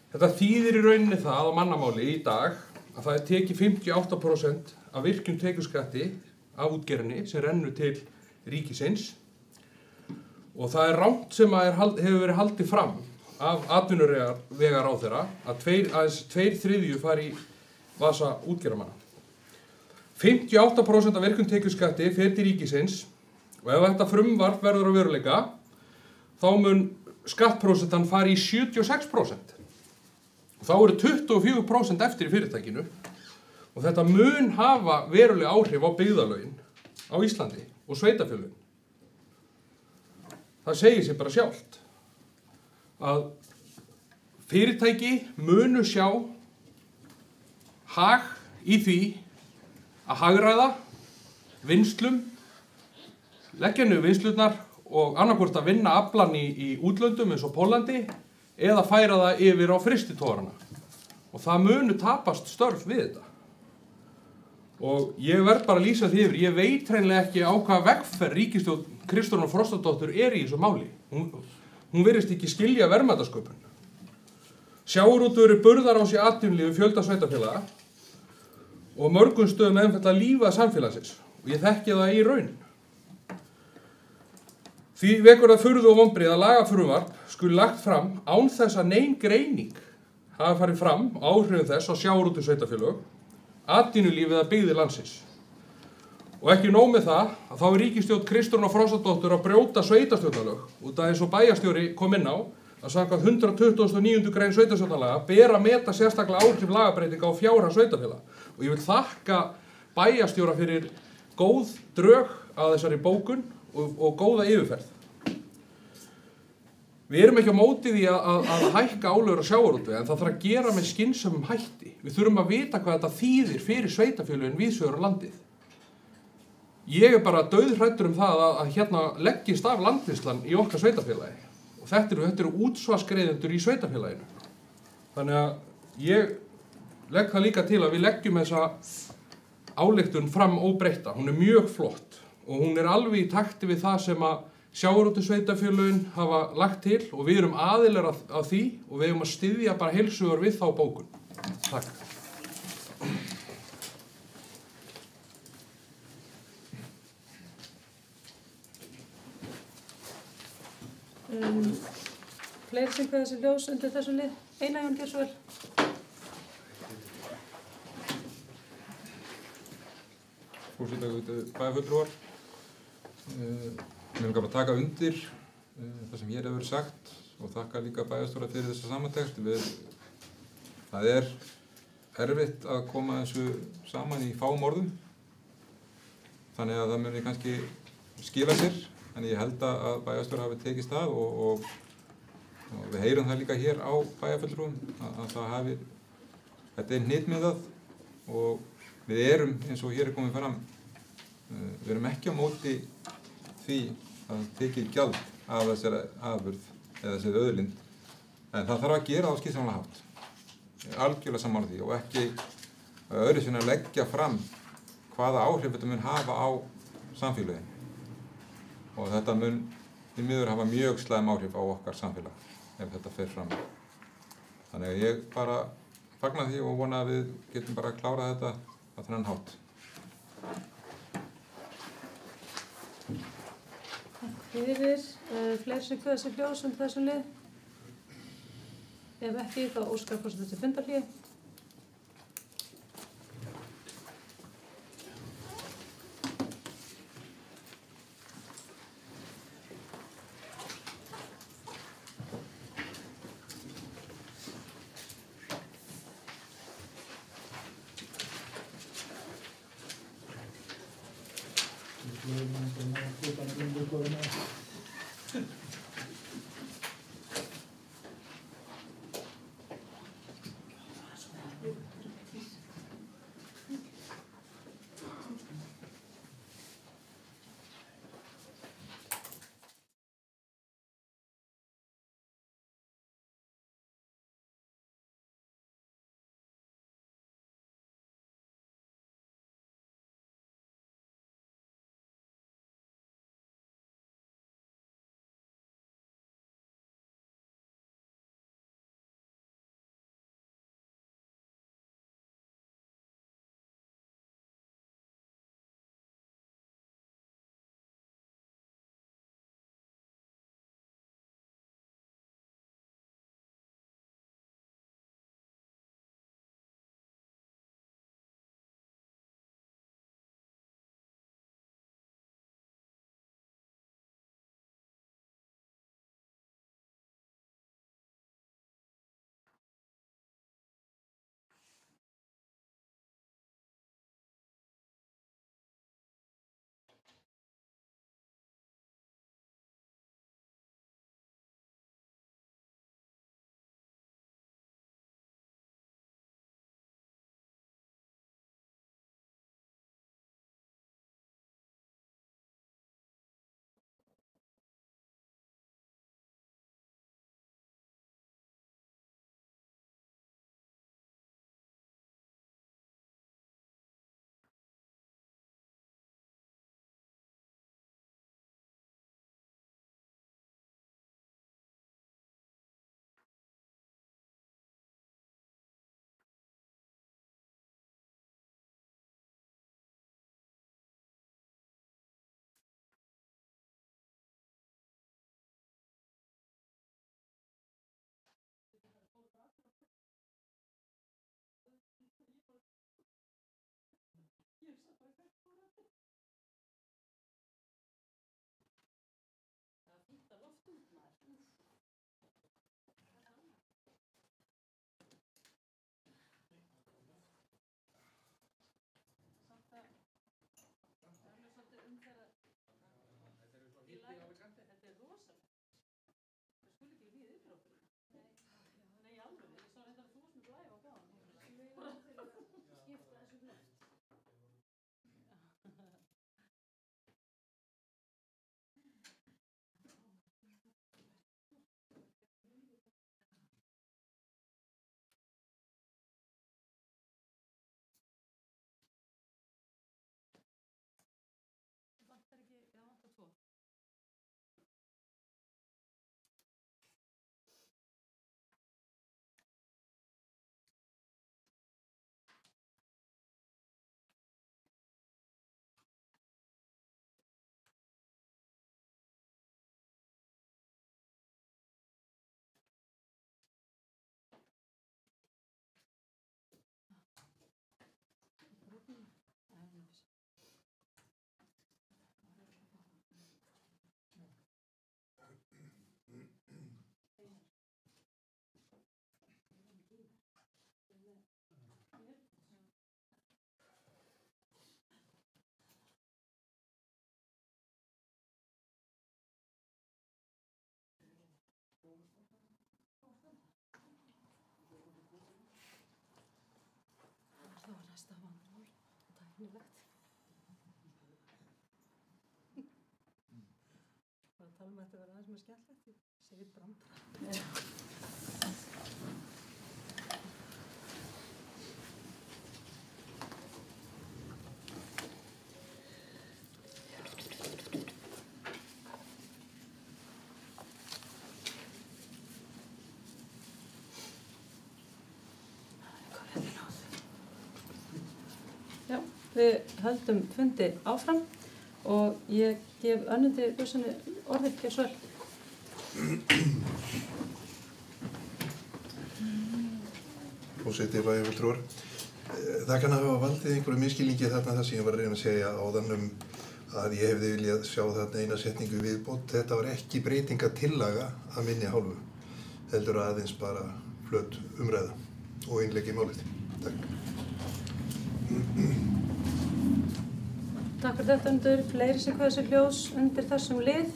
Þetta þýðir í rauninni það á mannamáli í dag að það tekið 58% af virkjum tekjuskatti af útgerðinni sem rennur til ríkisins og það er rangt sem hefur verið haldið fram af atvinnuvegaráðherra að aðeins 2/3 fari í vasa útgerðarmanna. 58% af virkjum tekjuskatti fer til ríkisins og ef þetta frumvarp verður á veruleika þá mun skattprósentan fari í 76%. Þá eru 24% eftir í fyrirtækinu og þetta mun hafa veruleg áhrif á byggðarlögin á Íslandi og sveitarfélögin. Það segir sér bara sjálft að fyrirtæki munu sjá hag í því að hagræða vinnslum, leggja niður vinnslurnar og annarkvort að vinna aflann í útlöndum eins og Póllandi eða færa það yfir á frystitogurana. Og það munu tapast störf við þetta. Og ég verð bara að lýsa því yfir, ég veit hreinlega ekki á hvaða vegferð ríkisstjórn Kristrúnar Frostadóttur er í þessu máli. Hún virðist ekki skilja verðmætasköpun. Sjávarútvegur er burðarás í atvinnulífi fjölda sveitarfélaga og mörgum stöðum einfaldlega lífað samfélagsins og ég þekki það í raun. Því vekur það furðu og vonbrigði að lagafrumvarp skuli lagt fram án þess að nein greining hafi farið fram á áhrifum þess á sjávarútvegssveitarfélög, atvinnulífið eða byggðir landsins. Og ekki nóg með það að þá er ríkisstjórn Kristrúnar Frostadóttur að brjóta sveitarstjórnarlög út af eins og bæjarstjóri kom inn á að samkvæmt 129. grein sveitarstjórnarlaga ber að meta sérstaklega áhrif lagabreytinga á fjárhag sveitarfélaga. Og ég vil þakka bæjarstjóra fyrir góð drög að þessari bókun og góða yfirferð. Við erum ekki á móti því að hækka álögur á sjávarútvegi en það þarf að gera með skynsömum hætti. Við þurfum að vita hvað þetta þýðir fyrir sveitarfélögin víðsvegar á landið. Ég er bara dauðhræddur það að hérna leggist af landvinnslan í okkar sveitarfélagi. Og þetta eru útsvarsgreiðendur í sveitarfélaginu. Þannig að ég legg það líka til að við leggjum þessa ályktun fram óbreytta. Hún er mjög flott og hún er alveg í takti við það sem að sjávarútvegssveitarfélögin hafa lagt til og við erum aðilar að því og við eigum að styðja bara heilshugar við þá bókun. Takk. Fleiri sem kveða sér ljós undir þessu lið. Einar Jón, gjör svo vel. Forseti, bæjarfulltrúar. Mér vil bara taka undir það sem hér hefur verið sagt og þakka líka bæjarstjóra fyrir þessa samantekt. Það er erfitt að koma þessu saman í fáum orðum. Þannig að það muni kannski skila sér, en ég held að bæjarstjóri hafi tekist það og við heyrum það líka hér á bæjarfulltrúum að það hafi, þetta er hnitmiðað og við erum, eins og hér er komið fram, við erum ekki á móti því að tekið gjald af þessari afurð eða þessari auðlind, en það þarf að gera á skynsamlega hátt. Ég er algjörlega sammála því og ekki öðru sinni að leggja fram hvaða áhrif þetta mun hafa á samfélagin. Og þetta mun því miður hafa mjög slæm áhrif á okkar samfélag ef þetta fer fram. Þannig að ég bara fagna því og vona að við getum bara að klára þetta á þennan hátt. Takk fyrir. Fleiri sem kveða sér hljóðs þessum lið? Ef ekki, þá óskar forseti til fundarhlé. Sennilegt. Bara tala um að þetta verða aðeins með skemmtilegt. Ég segir brandara. Já, við höldum fundi áfram og ég gef Önnundi Guðssyni orðið, gjör svo vel. Forseti bæjarfulltrúar. Það kann að hafa valdið einhverju misskilningi þarna það sem ég var að reyna að segja áðan að ég hefði viljað sjá þarna eina setningu viðbót. Þetta var ekki breytingatillaga að minni hálfu, heldur aðeins bara flöt umræða og innlegg í málið. Takk. Takk fyrir þetta Öndur. Fleiri sem kveða sér hljóðs undir þessum lið?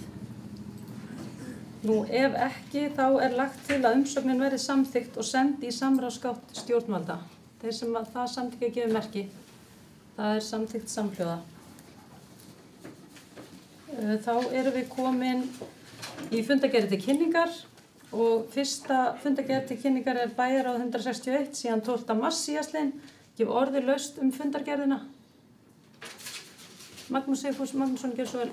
Nú, ef ekki, þá er lagt til að umsögnin verði samþykkt og send í samráðsgátt stjórnvalda. Þeir sem að það samþykki að gefa merki, það er samþykkt samhljóða. Þá erum við komin í fundargerð til kynningar og fyrsta fundargerð til kynningar er bæjarráð 161 síðan 12. mars síðastliðinn. Gef orðið laust fundargerðina. Magnús Sigfús Magnússon, gjör svo vel.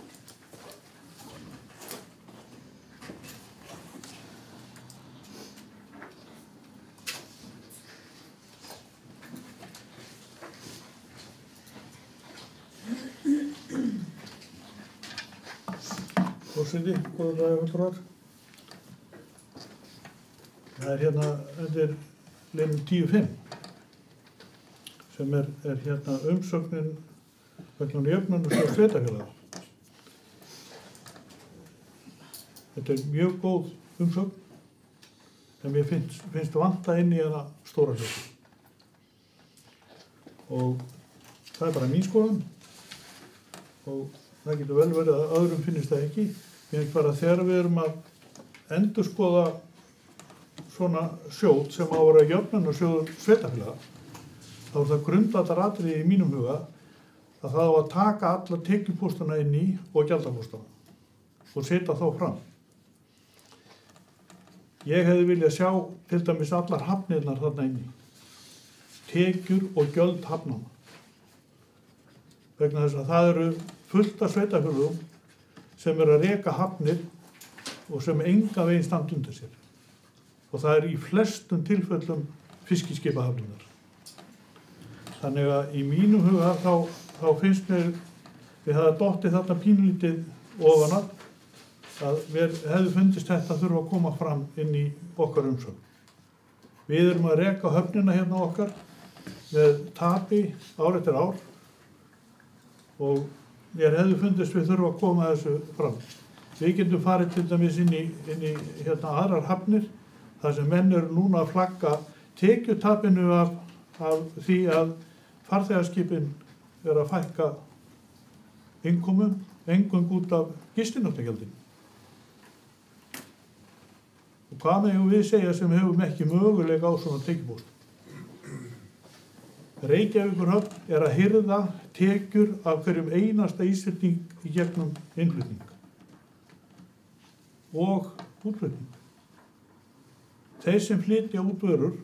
Forseti, góðan dag, fulltrúar. Það er hérna undir liðnum 10.5 sem er hérna umsögnin vegna jöfnunarsjóðs sveitarfélaga. Þetta er mjög góð umsögn en mér finnst vanta inn í hana stóra hluti. Og það er bara mín skoðun og það getur vel verið að öðrum finnist það ekki. Mér finnst bara þegar við erum að endurskoða svona sjóð sem á að vera jöfnunarsjóður sveitarfélaga, þá er það grundvallaratriði í mínum huga að það á að taka alla tekjupóstana inn í og gjaldapóstana og setja þá fram. Ég hefði viljað sjá til dæmis allar hafnirnar þarna inni, tekjur og gjöld hafnanna. Vegna þess að það eru fullt af sveitarfélögum sem eru að reka hafnir og sem enga veginn standa undir sér. Og það er í flestum tilfellum fiskiskipahafnirnar. Þannig að í mínum huga þá finnst mér við hafa dottið þarna pínlítið ofan að mér hefði fundist þetta þurfa að koma fram inn í okkar umsögn. Við erum að reka höfnina hérna okkar með tapi ár eftir ár og mér hefði fundist við þurfa að koma þessu fram. Við getum farið til dæmis inn í hérna aðrar hafnir þar sem menn eru núna að flagga tekjutapinu af því að farþegaskipin er að fækka innkomum, eingöngu út af gistinóttagjaldinu. Og hvað megum við segja sem hefum ekki möguleika á svona tekjupóstum? Reykjavíkurhöfn er að hirða tekjur af hverjum einasta Íslending í gegnum innflutning og útflutning. Þeir sem flytja út vörur,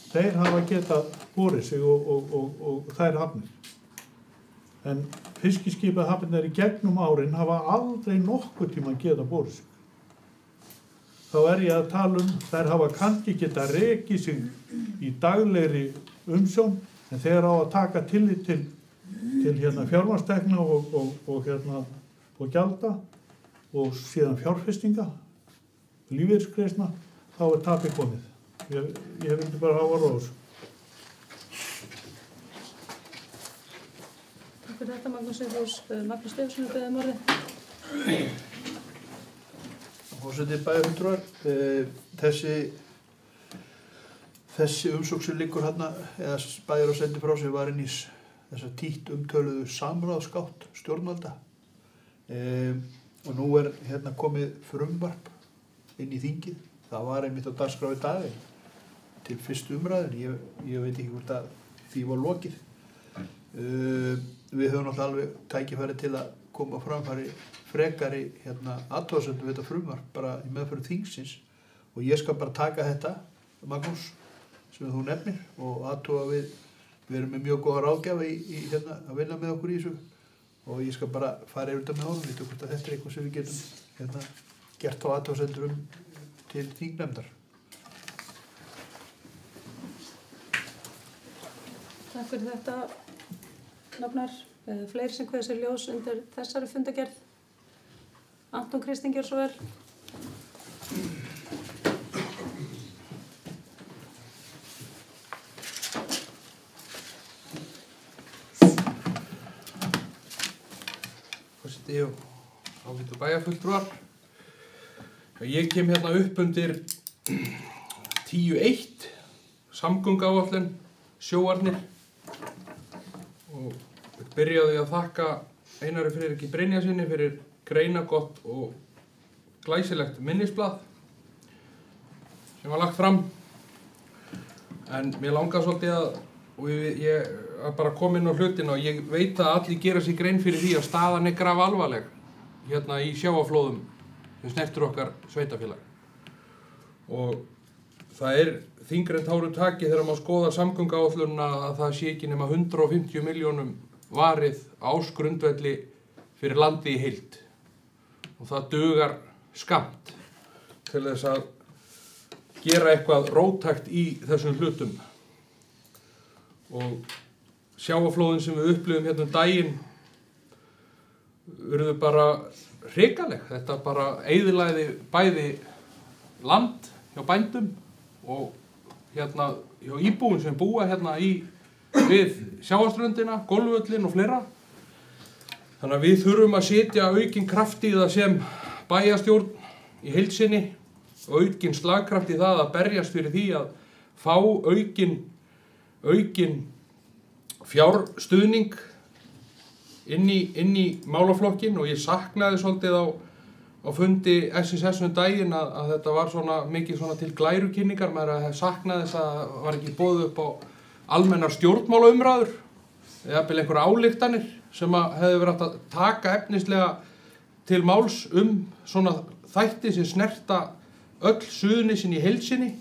þeir hafa getað borið sig og þær hafnir. En fiskiskipahafnirnar í gegnum árin hafa aldrei nokkuð tíma getað borið sig. Þá er ég að tala þær hafa kannski getað rekið sig í daglegri umsjón, en þeir á að taka tillit til hérna fjármagnstekna og gjalda og síðan fjárfestinga, lífeyrisgreiðslna, þá er tapið komið. Ég vildi bara hafa orð á þessu. Takk fyrir þetta, Magnús Sigfús. Magnús Stefánsson, beðið um orðið. Forseti bæjarfulltrúar, þessi umsókn sem liggur hérna, eða bæjar og sendi frá sig var inn í þessa títt umtöluðu samráðsgátt stjórnvalda. Og nú er hérna komið frumvarp inn í þingið. Það var einmitt á dagskrá í dag til fyrstu umræðin. Ég veit ekki hvort að því var lokið. Við höfum náttúrulega alveg tækifæri til að koma framfæri frekari athugasemdum við þetta frumvarp bara í meðferð þingsins og ég skal bara taka þetta, Magnús, sem þú nefnir og athuga við erum með mjög góða ráðgjafa í að vinna með okkur í þessu og ég skal bara fara yfir þetta með honum, við tökum þetta eitthvað sem við getum gert á athugasemdum til þingnefndar. Takk fyrir þetta, nafnar. Fleiri sem kveður sér ljós undir þessari fundagerð. Anton Kristinn, gjör svo vel. Forseti og ágætu bæjarfulltrúar. Ég kem hérna upp undir 10.1, samgönguáætlun, sjóarnir og byrjaði að þakka Einari Friðriki Brynjarsyni fyrir greinagott og glæsilegt minnisblað sem var lagt fram. En mér langar svolítið ég bara kom inn á hlutina og ég veit að allir gera sér grein fyrir því að staðan er grafalvarleg hérna í sjávarflóðum sem snertir okkar sveitafélag. Og það er þyngra en tárum taki þegar maður skoðar samgönguáætlunina að það sé ekki nema 150 milljónum varið ásgrundvelli fyrir landi í heild. Og það dugar skammt til þess að gera eitthvað róttækt í þessum hlutum. Og sjávarflóðin sem við upplifum hérna daginn urðu bara hrikaleg. Þetta bara eyðilagði bæði land hjá bændum og hérna hjá íbúum sem búa hérna við sjávarströndina, golfvöllin og fleira. Þannig að við þurfum að setja aukinn kraft í það sem bæjarstjórn í heild sinni og aukinn slagkraft í það að berjast fyrir því að fá aukinn fjárstuðning inn í málaflokkin og ég saknaði svolítið á fundi SSS daginn að þetta var svona mikið svona til glærukynningar, maður saknaði þess að það var ekki boðið upp á almennar stjórnmálaumræður eða einhverja ályktanir sem hefði verið að taka efnislega til máls svona þætti sem snerta öll Suðurnesin í heild sinni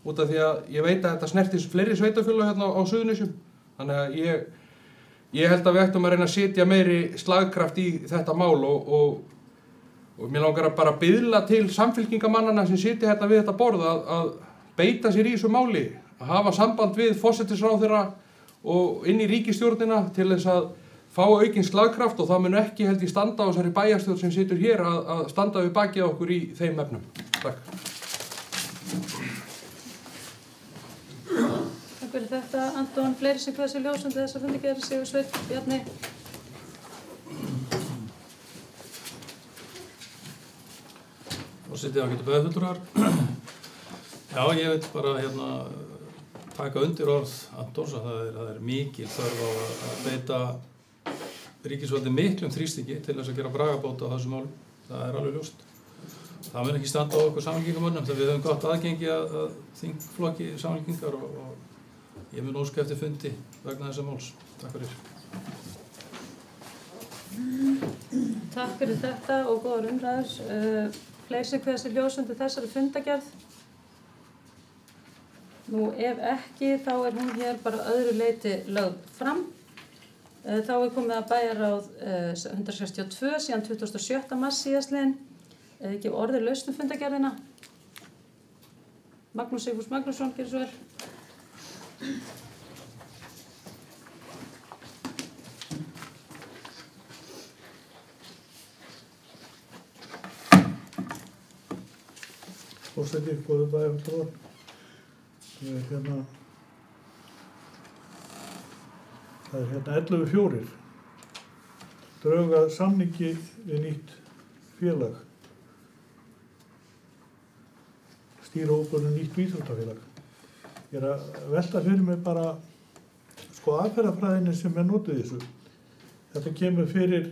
út af því að ég veit að þetta snertir fleiri sveitafélög hérna á Suðurnesjum. Þannig að ég held að við ættum að reyna að setja meiri slagkraft í þetta mál og mér langar að bara biðla til samfylkingamannana sem sitja hérna við þetta borð að beita sér í þessu máli, að hafa samband við forsætisráðherra og inn í ríkisstjórnina til þess að fá aukinn slagkraft og það mun ekki held ég standa á þessari bæjarstjórn sem situr hér að standa við bakið okkur í þeim efnum. Takk. Takk fyrir þetta, Anton. Fleiri sem kveður sér ljós undir þessa fundagerð, Sigur Sveinn, Bjarni. Forseti, ágætu bæjarfulltrúar. Já, ég vil bara taka undir orð Antons að það er mikil þörf á að beita ríkisvaldi miklum þrýstingi til þess að gera bragarbót á þessu málum. Það er alveg ljóst. Það mun ekki standa á okkur samfylkingamönnum þegar við höfum gott aðgengi að þingflokki samfylkingar og ég mun óska eftir fundi vegna þessa máls. Takk fyrir. Takk fyrir þetta og góðar umræður. Fleiri sem kveður sér ljós undir þessari fundagerð. Nú ef ekki þá er hún hér bara öðru leyti lögð fram. Þá er komið að bæjarráð 162 síðan 27. mars síðastliðinn. Gef orðið laust fundagerðina. Magnús Sigfús Magnússon, gerðu svo vel. Forseti, góðu bæjarfulltrúar. Það er 11.4. Drög að samningi við nýtt félag. Stýrihópurinn nýtt íþróttafélag. Ég er að velta fyrir mig bara aðferðafræðinni sem er notuð í þessu. Þetta kemur fyrir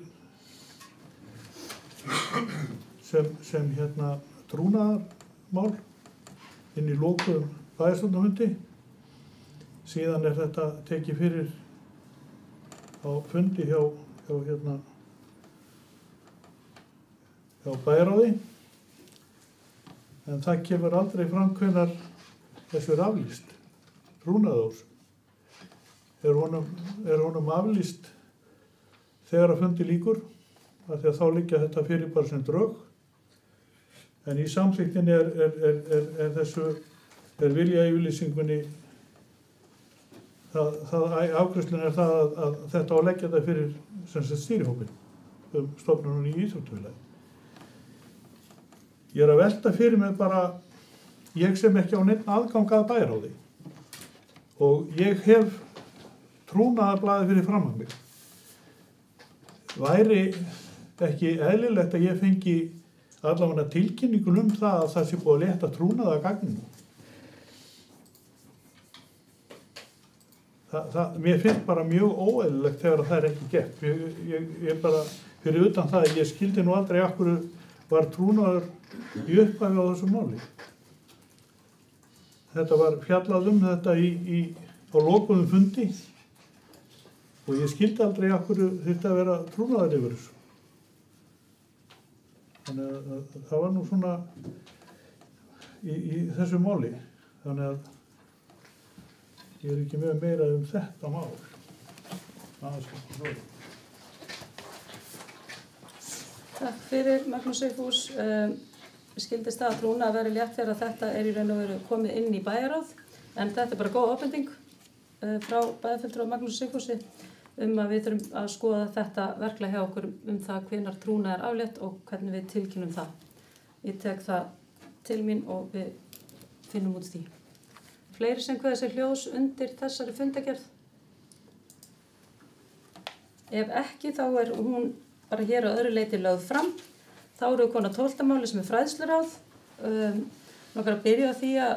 sem trúnaðarmál inn í lokuðum bæjarstjórnarfundi. Síðan er þetta tekið fyrir á fundi hjá bæjarráði, en það kemur aldrei fram hvenær þessu aflýst, trúnaðarós. Er honum aflýst þegar að fundi lýkur, af því að þá liggja þetta fyrir bara sem drög, en í samþykktinni er viljayfirlýsingunni, afgreiðslun er það að þetta á að leggja þetta fyrir stýrihópinn stofnunum í íþróttafélagi. Ég er að velta fyrir mig bara, ég sem ekki á neinn aðgang að bæjarráði og ég hef trúnaðarblaði fyrir framan mig. Væri ekki eðlilegt að ég fengi allavega tilkynningun það að það sé búið að létta trúnaða gagninu? Mér finnst bara mjög óeðlilegt þegar það er ekki gert. Ég bara, fyrir utan það, ég skildi nú aldrei af hverju var trúnaður í upphafi á þessu máli. Þetta var fjallað þetta á lokuðum fundi og ég skildi aldrei af hverju þetta að vera trúnaður yfir þessu. Þannig að það var nú svona í þessu máli. Þannig að ég er ekki með meira þetta mál. Takk fyrir, Magnús Sigfús. Skildist það að trúna að vera létt þegar þetta er í raun og veru komið inn í bæjarráð, en þetta er bara góð ábending frá bæjarfulltrúa Magnús Sigfúsi að við þurfum að skoða þetta verklega hjá okkur það hvenær trúna er aflétt og hvernig við tilkynnum það. Ég tek það til mín og við finnum út því. Fleiri sem kveða sér hljóðs undir þessari fundagerð? Ef ekki, þá er hún bara hér á öðru leyti lögð fram. Þá eru við komin að 12. máli sem er fræðsluráð. Nokkar að byrja á því að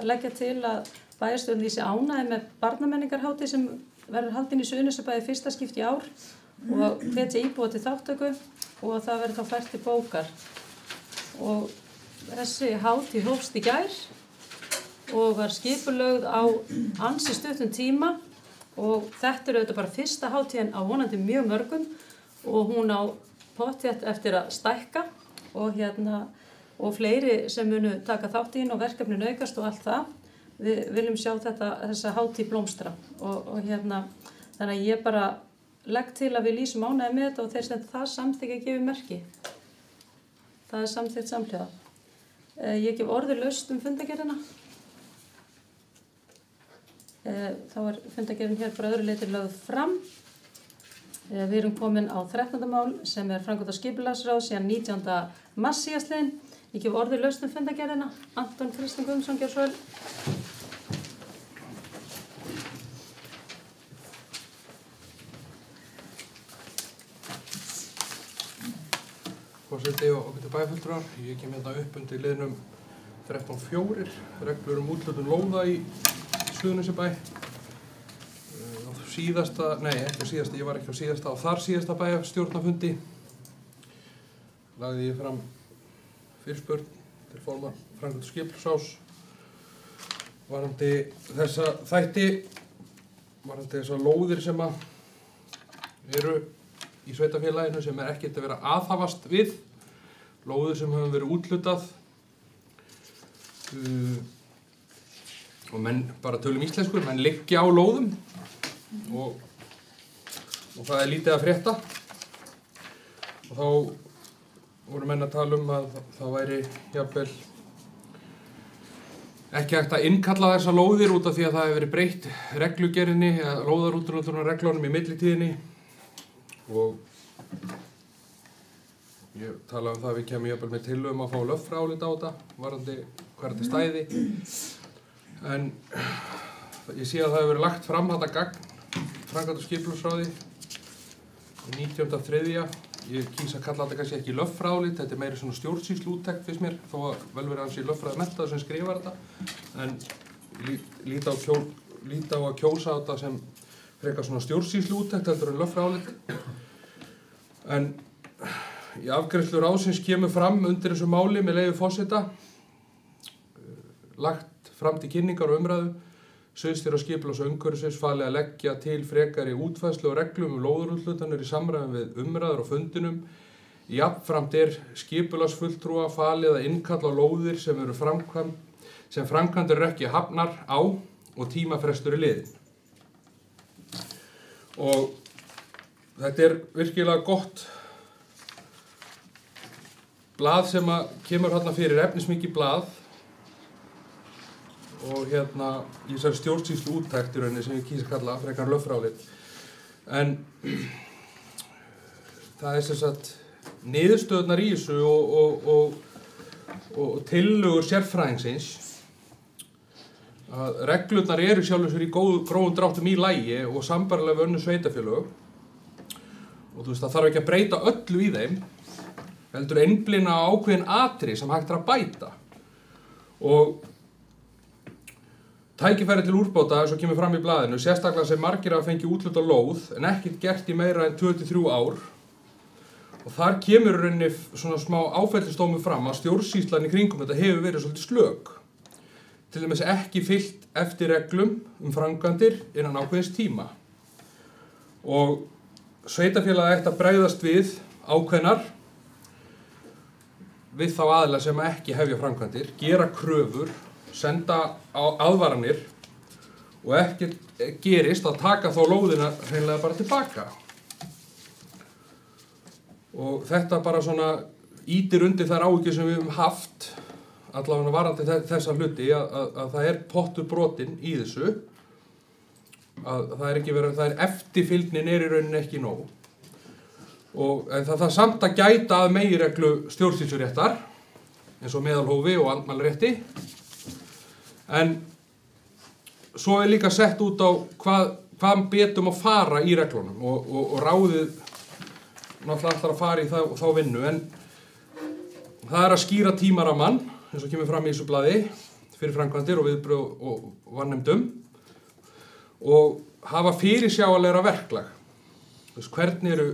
leggja til að bæjarstjórinn lýsi ánægju með barnamenningarhátíð sem verður haldin í Suðurnesjabæ fyrsta skipti í ár og hvetja íbúa til þátttöku og það verður þá fært til bókar. Og þessi hátíð hófst í gær og var skipulögð á ansi stuttum tíma og þetta er auðvitað bara fyrsta hátíðin á vonandi mjög mörgum og hún á pottþétt eftir að stækka og fleiri sem munu taka þátt í henni og verkefnin aukast og allt það. Við viljum sjá þessa hátíð blómstra og þannig að ég bara legg til að við lýsum ánægju með þetta og þeir sem það samþykja gefur merki. Það er samþykkt samhliða. Ég gef orðið laust fundagerðina. Þá er fundagerðin hér bara öðru leyti lögð fram. Við erum komin á 13. mál sem er framkvæmd á skipulagsráð síðan 19. mars síðastliðinn. Ég gef orðið laust fundagerðina. Anton Kristinn Guðmundsson, gjör svo vel. Forseti og ágætu bæjarfulltrúar, ég kem hérna upp undir liðnum 13.4, reglur úthlutun lóða í Suðurnesjabæ. Ég var ekki á síðasta og þar síðasta bæjarstjórnarfundi. Lagði ég fram fyrirspurn til formann framkvæmda skipulagsráðs varðandi þessa þætti, varðandi þessar lóðir sem eru í sveitarfélaginu sem ekkert að vera aðhafast við, lóðir sem höfum verið úthlutað og menn bara tölum íslensku, menn liggja á lóðum og það er lítið að frétta og þá voru menn að tala að það væri jafnvel ekki hægt að innkalla þessar lóðir út af því að það hefur verið breytt reglugerðinni eða lóðarúthlutunarreglunum í millitíðinni og ég talaði það að við kemum jafnvel með tillögum að fá lögfræðálit á þetta varðandi hvar þetta stæði en ég sé að það hefur verið lagt fram þetta gagn framkvæmda skipulagsráði 19.3. Ég kýs að kalla þetta kannski ekki lögfræðálit, þetta er meira svona stjórnsýsluúttekt fyrst mér þó að vel verið hans í lögfræðimenntaður sem skrifar þetta en lít á að kjósa þetta sem frekar svona stjórnsýsluúttekt heldur en lögfræðálit en í afgreiðslu ráðsins kemur fram undir þessu máli með leyfi forseta lagt fram til kynningar og umræðu sviðsstjóra skipulags- og umhverfisins falið að leggja til frekari útfærslu og reglum lóðarúthlutanir í samræmi við umræður á fundinum. Jafnframt skipulagsfulltrúa falið að innkalla lóðir sem framkvæmdir eru ekki hafnar á og tímafrestur liðinn. Og þetta virkilega gott blað sem kemur hérna fyrir, efnismikið blað, og hérna í þessari stjórnsýslu úttekt í rauninni sem ég kýs að kalla frekar lögfræðileg. En það sem sagt niðurstöðurnar í þessu og tillögur sérfræðingsins að reglurnar eru sjálfur sér í grófum dráttum í lagi og sambærilega við önnur sveitarfélög, og þú veist það þarf ekki að breyta öllu í þeim, heldur einblína á ákveðin atriði sem hægt að bæta. Og tækifæri til úrbóta, eins og kemur fram í blaðinu, sérstaklega sem margir hafa fengið úthlutað lóð en ekkert gert í meira en 2-3 ár. Og þar kemur í rauninni svona smá áfellisdómur fram að stjórnsýslan í kringum þetta hefur verið svolítið slök. Til dæmis ekki fylgt eftir reglum framkvæmdir innan ákveðins tíma. Og sveitarfélagið ætti að bregðast við ákveðnar við þá aðila sem ekki hefja framkvæmdir, gera kröfur, senda aðvaranir og ekkert gerist að taka þá lóðina hreinlega bara tilbaka. Og þetta bara svona ýtir undir þær áhyggjur sem við höfum haft, allavega varðandi þessa hluti, að það pottur brotinn í þessu, að það eftirfylgnin í rauninni ekki nóg. En það þarf samt að gæta að meginreglu stjórnsýsluréttar, eins og meðalhófi og andmælarétti. En svo líka sett út á hvað betum að fara í reglunum og ráðið náttúrulega ætlar að fara í þá vinnu, en það að skýra tímarammann, eins og kemur fram í þessu blaði, fyrir framkvæmdir og viðbrögð og vanefndum, og hafa fyrirsjáanlegra verklag. Hvernig eru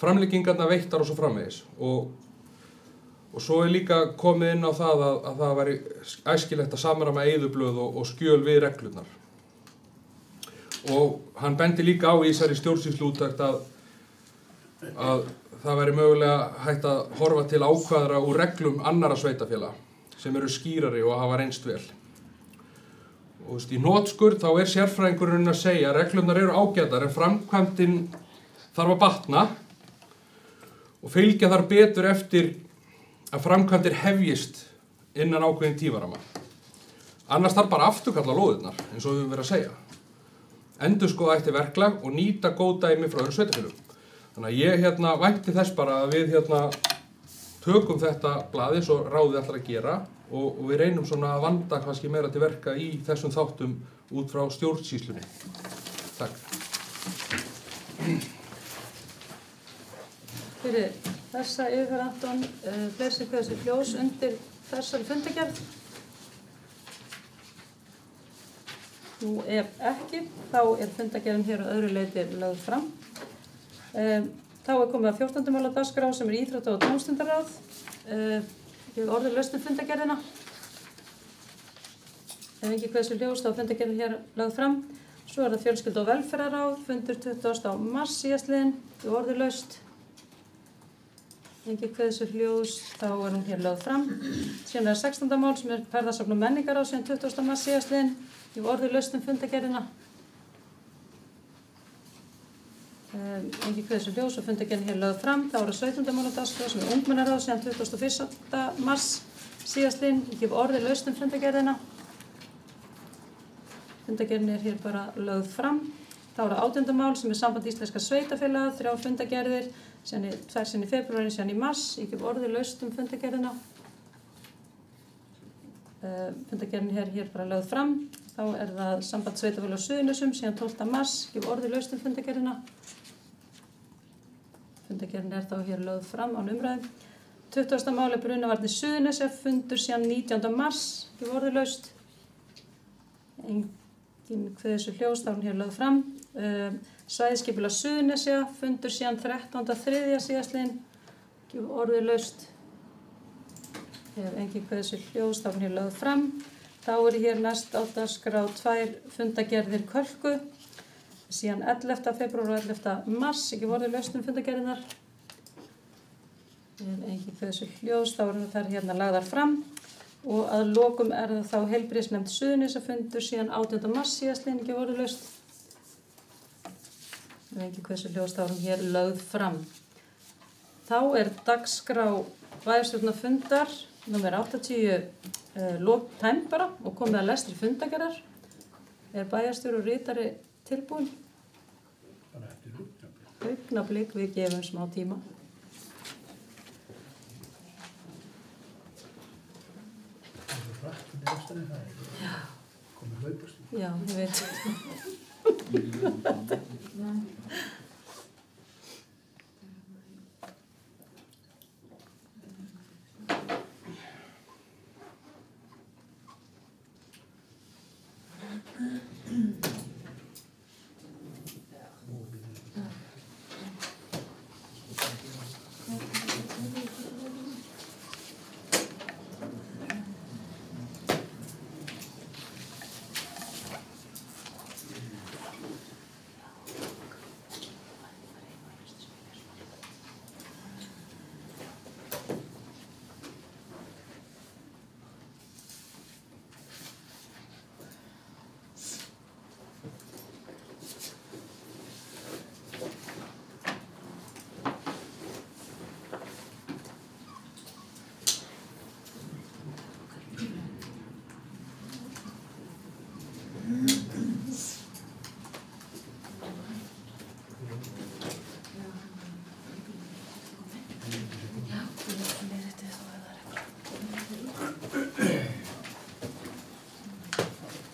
framlengingarnar veittar og svo framvegis. Og svo líka komið inn á það að það væri æskilegt að samræma eyðublöð og skjöl við reglurnar. Og hann bendi líka á í þessari stjórnsýsluúttekt að það væri mögulega hægt að horfa til ákvæðra úr reglum annarra sveitarfélaga sem eru skýrari og hafa reynst vel. Og í hnotskurn þá sérfræðingurinn að segja að reglurnar eru ágætar en framkvæmdin þarf að batna og fylgja þar betur eftir að framkvæmdir hefjist innan ákveðin tímaramma. Annars þarf bara afturkalla lóðirnar, eins og við höfum verið að segja. Endurskoða ætti verklag og nýta góð dæmi frá öðrum sveitarfélögum. Þannig að ég vænti þess bara að við tökum þetta blaði eins og ráðið ætlar að gera og við reynum svona að vanda kannski meira til verka í þessum þáttum út frá stjórnsýslunni. Takk. Fyrir þessa yfir Anton, fleiri sem kveður sér ljós undir þessari fundargerð. Nú ef ekki, þá fundargerðin hér á öðru leyti lögð fram. Þá komið að 14. mála dagskrá sem íþrótta- og tómstundaráð. Ég orðið laust fundargerðina. Ef ekki kveður sér ljós, þá fundargerðin hér lögð fram. Svo það fjölskyldu- og velferðarráð, fundur 20. mars síðastliðinn, ég orðið laust. Ekki kveður sér ljós, þá hún hér lögð fram. Síðan 16. mál sem ferðarsafn og menningarráð síðan 20. mars síðastliðinn, ég orðið laust fundargerðina. Ekki kveður sér ljós og fundargerðin hér lögð fram. Þá það 17. mála dagskrá sem ungmennaráð síðan 21. mars síðastliðinn, ég gef orðið laust fundargerðina. Fundargerðin hér bara lögð fram. Þá það 18. mál sem samband íslenska sveitarfélaga, 3 fundargerðir, tvær sinni í febrúar, síðan í mars, ég gef orðið laust fundargerðina. Fundargerðin hér bara lögð fram. Þá það samband sveitarfélaga Suðurnesjum, síðan 12. mars, ég gef orðið laust fundargerðina. Fundargerðin þá hér lögð fram án umræðum. 20. máli brunavarnir Suðurnesja, fundur síðan 19. mars, ég gef orðið laust. Engin kveður sér ljós, þá hér lögð fram. Svæðisskipulag Suðurnesja, fundur síðan 13.3. síðastliðinn, ég gef orðið laust. Ef engin kveður sér ljós, þá hér lögð fram. Þá eru hér næst á dagskrá 2 fundagerðir Kölku, síðan 11. febrúar og 11. mars, ekki vorið laust fundagerðinar. En engin kveðsög hljós, þá eru þær hérna lagðar fram og að lokum er það þá heilbrigðisnefnd Suðurnesafundur síðan 18. mars síðastliðinn, ekki vorið laust. En engin kveðsög hljós, þá er hún hér lögð fram. Þá er dagskrá bæjarstjórnarfundar númer 80 tæmd bara og komið að lestri fundagerðar. Er bæjarstjóri og ritari tilbúin? Bara eftir Augnablik, við gefum smá tíma. Já. Komið hlaupast. Já, ég veit.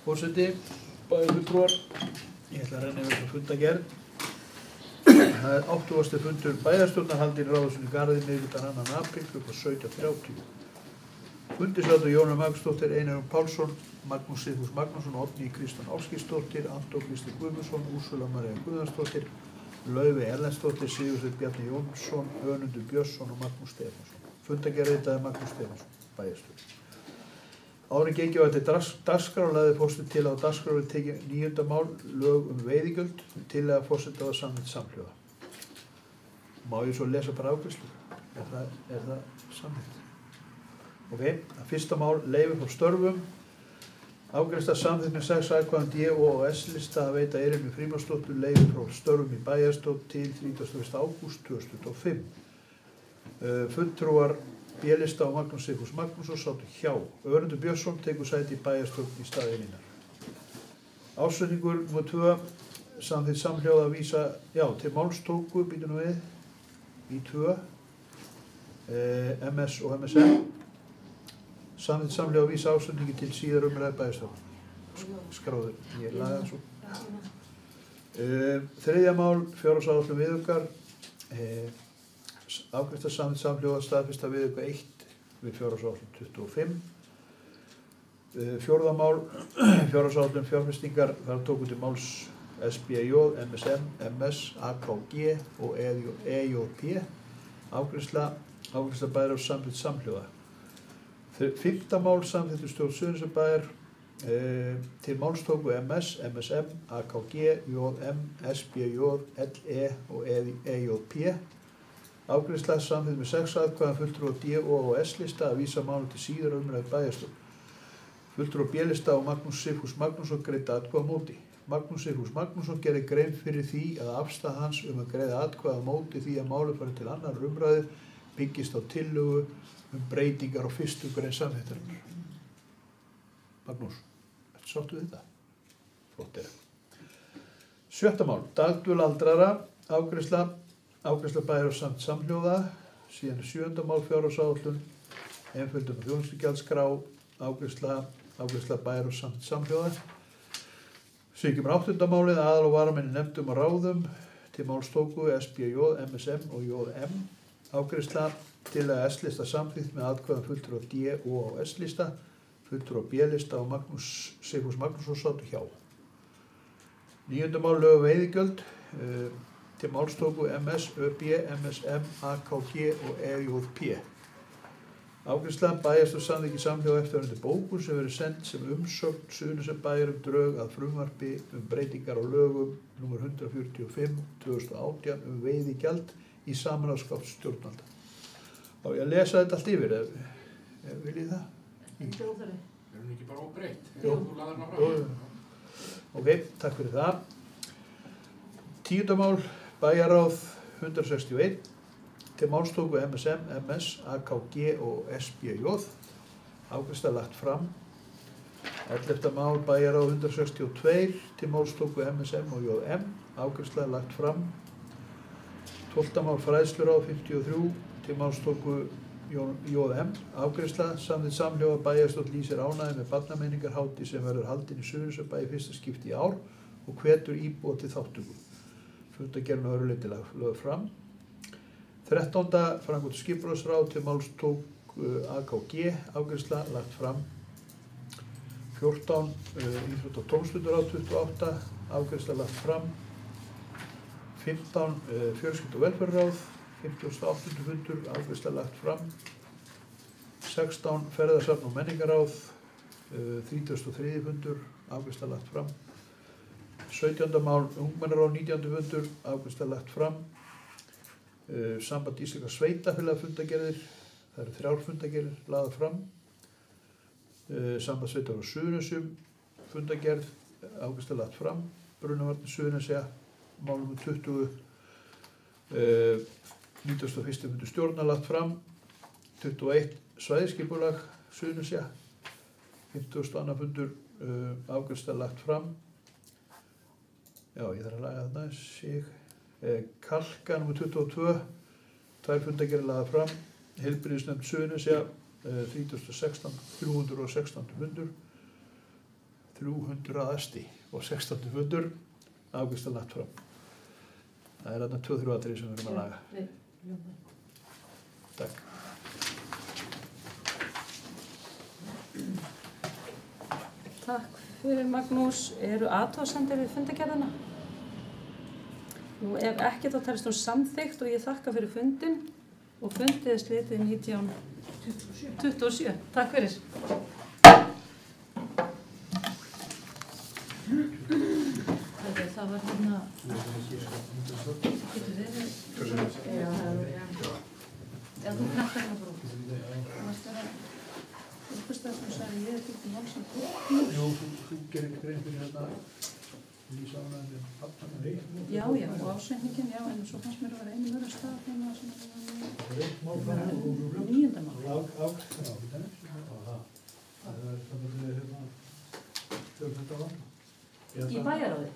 Forseti, bæjarfulltrúar, ég ætla að renna yfir þetta fundagerð. Það er 80. fundur bæjarstjórnar haldinn í Ráðhúsinu í Garði miðvikudag 2. apríl kl. 17:30. Fundi sátu Jóna Magnúsdóttir, Einar Pálsson, Magnús Sigfús Magnússon, Oddný Kristján Ásgeirsdóttir, Anton Kristi Guðmundsson, Úrsula María Guðjónsdóttir, Laufey Erlendsdóttir, Sigursveinn Bjarni Jónsson, Önundur Björnsson og Magnús Stefánsson. Fundagerð ritaði Magnús Stefánsson, bæjarstjóri. Áður gengið á þetta dagskrá lagði forseti til að á dagskrá verði tekið 9. mál lög veiðigjöld tillaga forseta var samþykkt samhljóða. Má ég svo lesa bara afgreiðslu? Er það samþykkt? Ok, fyrsta mál leyfi frá störfum. Afgreiðsla samþykkt með 6 atkvæðum D og S-lista að veita Elínu Frímannsdóttur leyfi frá störfum í bæjarstjórn til 31. ágúst 2025. Fulltrúar B-lista og Magnús Sigfús Magnússon sátu hjá. Önundur Björnsson tekur sæti í bæjarstjórn í stað Elínar. Ásetningur nr. 2 samþykkt samhljóða að vísa til málstóku býtum við í 2 MS og MSM. Samþykkt samhljóða að vísa ásetningi til síðar umræðu bæjarstjórn. Skráður, ég laga það svo. Þriðja mál, fjárhagsáætlun viðaukar. Afgreiðsla samþykkt samhljóða staðfesta viðauka 1 við fjárhagsáætlun 25. Fjórða mál, fjárhagsáætlun fjárfestingar, þar tóku til máls SBJ, MSM, MS, AKG og EJP. Afgreiðsla bæjar á samþykkt samhljóða. Fimmta mál samþykktu stjórn Suðurnesjabæjar til málstóku MS, MSM, AKG, JM, SBJ, LE og EJP. Afgreiðsla samþykkt með 6 atkvæðum fulltrúa D og S-lista að vísa málum til síðar umræðu bæjarstjórn. Fulltrúa B-lista og Magnús Sigfús Magnússon greiddi atkvæði á móti. Magnús Sigfús Magnússon gerði grein fyrir því að afstaða hans að greiða atkvæði á móti því að málið fari til annar umræðu byggist á tillögu breytingar á 1. grein samþykktarinnar. Magnús, ertu sáttur við þetta? Flott er. 7. mál, dagdvöl aldraðra, afgreiðsla bæjar á samhljóða, síðan 7. mál fjárhagsáætlun, einföldun og þjónustugjaldskrá, afgreiðsla bæjar á samhljóða. Síðan kemur 8. málið, aðal og varamenn í nefndum og ráðum til málstóku SBJ, MSM og JM. Afgreiðsla til að S-lista samþykkt með atkvæðum fulltrúa D og S-lista, fulltrúa B-lista og Magnús Sigfús Magnússon sátu hjá. 9. mál lög veiðigjöld til málstóku MS, ÖB, MSM, AKG og EJP. Afgreiðsla bæjarstjórn samþykkir samhljóða eftirfarandi bókun sem verður send sem umsögn Suðurnesjabæjar drög að frumvarpi breytingar á lögum nr. 145/2018 veiðigjald í samráðsgátt stjórnvalda. Þá ég að lesa þetta allt yfir ef viljið það? Ekki óþarfi. Er hún ekki bara óbreytt? Jú. Þú laðar hana Jú. fram. Ok, takk fyrir það. 10. mál, bæjaráð 161, til málstóku MSM, MS, AKG og SBJ, afgreiðsla lagt fram. 11. mál, bæjaráð 162, til málstóku MSM og JM, afgreiðsla lagt fram. 12. mál, fræðsluráð 53, til málstóku JM, afgreiðsla, samþykkt samhljóða bæjarstjórn lýsir ánægju með barnamenningarhátíð sem verður haldin í Suðurnesjabæ í fyrsta skipti í ár og hvetur íbúa til þátttöku. Fundargerðin að öðru leyti lögð fram. 13. framkvæmd skipulagsráð til málstóku AKG, afgreiðsla lagt fram. 14. íþrótta- og tómstundaráð 28, afgreiðsla lagt fram. 15. fjölskyldu- og velferðarráð 58. fundur, afgreiðsla lagt fram. 16. ferðasafn- og menningaráð 33. fundur, afgreiðsla lagt fram. 17. mál ungmennaráð 19. fundur, afgreiðsla lagt fram. Samband íslenskra sveitarfélaga fundargerðir, það eru 3 fundargerðir lagðar fram. Samband sveitarfélaga á Suðurnesjum fundargerð, afgreiðsla lagt fram. Brunavarnir Suðurnesja, mál nr. 20, 91. fundur stjórnar lagt fram. 21. svæðisskipulag Suðurnesja, 52. fundur, afgreiðsla lagt fram. Já, ég þarf að laga þarna sig. Kalka nr. 22, 2 fundargerðir lagðar fram. Heilbrigðisnefnd Suðurnesja, 316. fundur, 316. fundur, afgreiðsla lagt fram. Það er þarna 2-3 atriði sem við erum að laga. Takk. Takk fyrir Magnús. Eru athugasemdir við fundargerðina? Nú ef ekki þá telst hún samþykkt og ég þakka fyrir fundin og fundið er slitið 1927. Takk fyrir. Það var hérna... Getur þið? Já, þú knætti hérna bara út. Það varst að einhvers stað sem sagði ég er fyrir málsum. Jú, þú gerir ekki grein fyrir þetta lýsa ánægju með hafnarnar. Já, og ásendingin, já, en svo fannst mér að vera einu mörg stað hérna sem að 9. mál. Það er Í bæjaráði?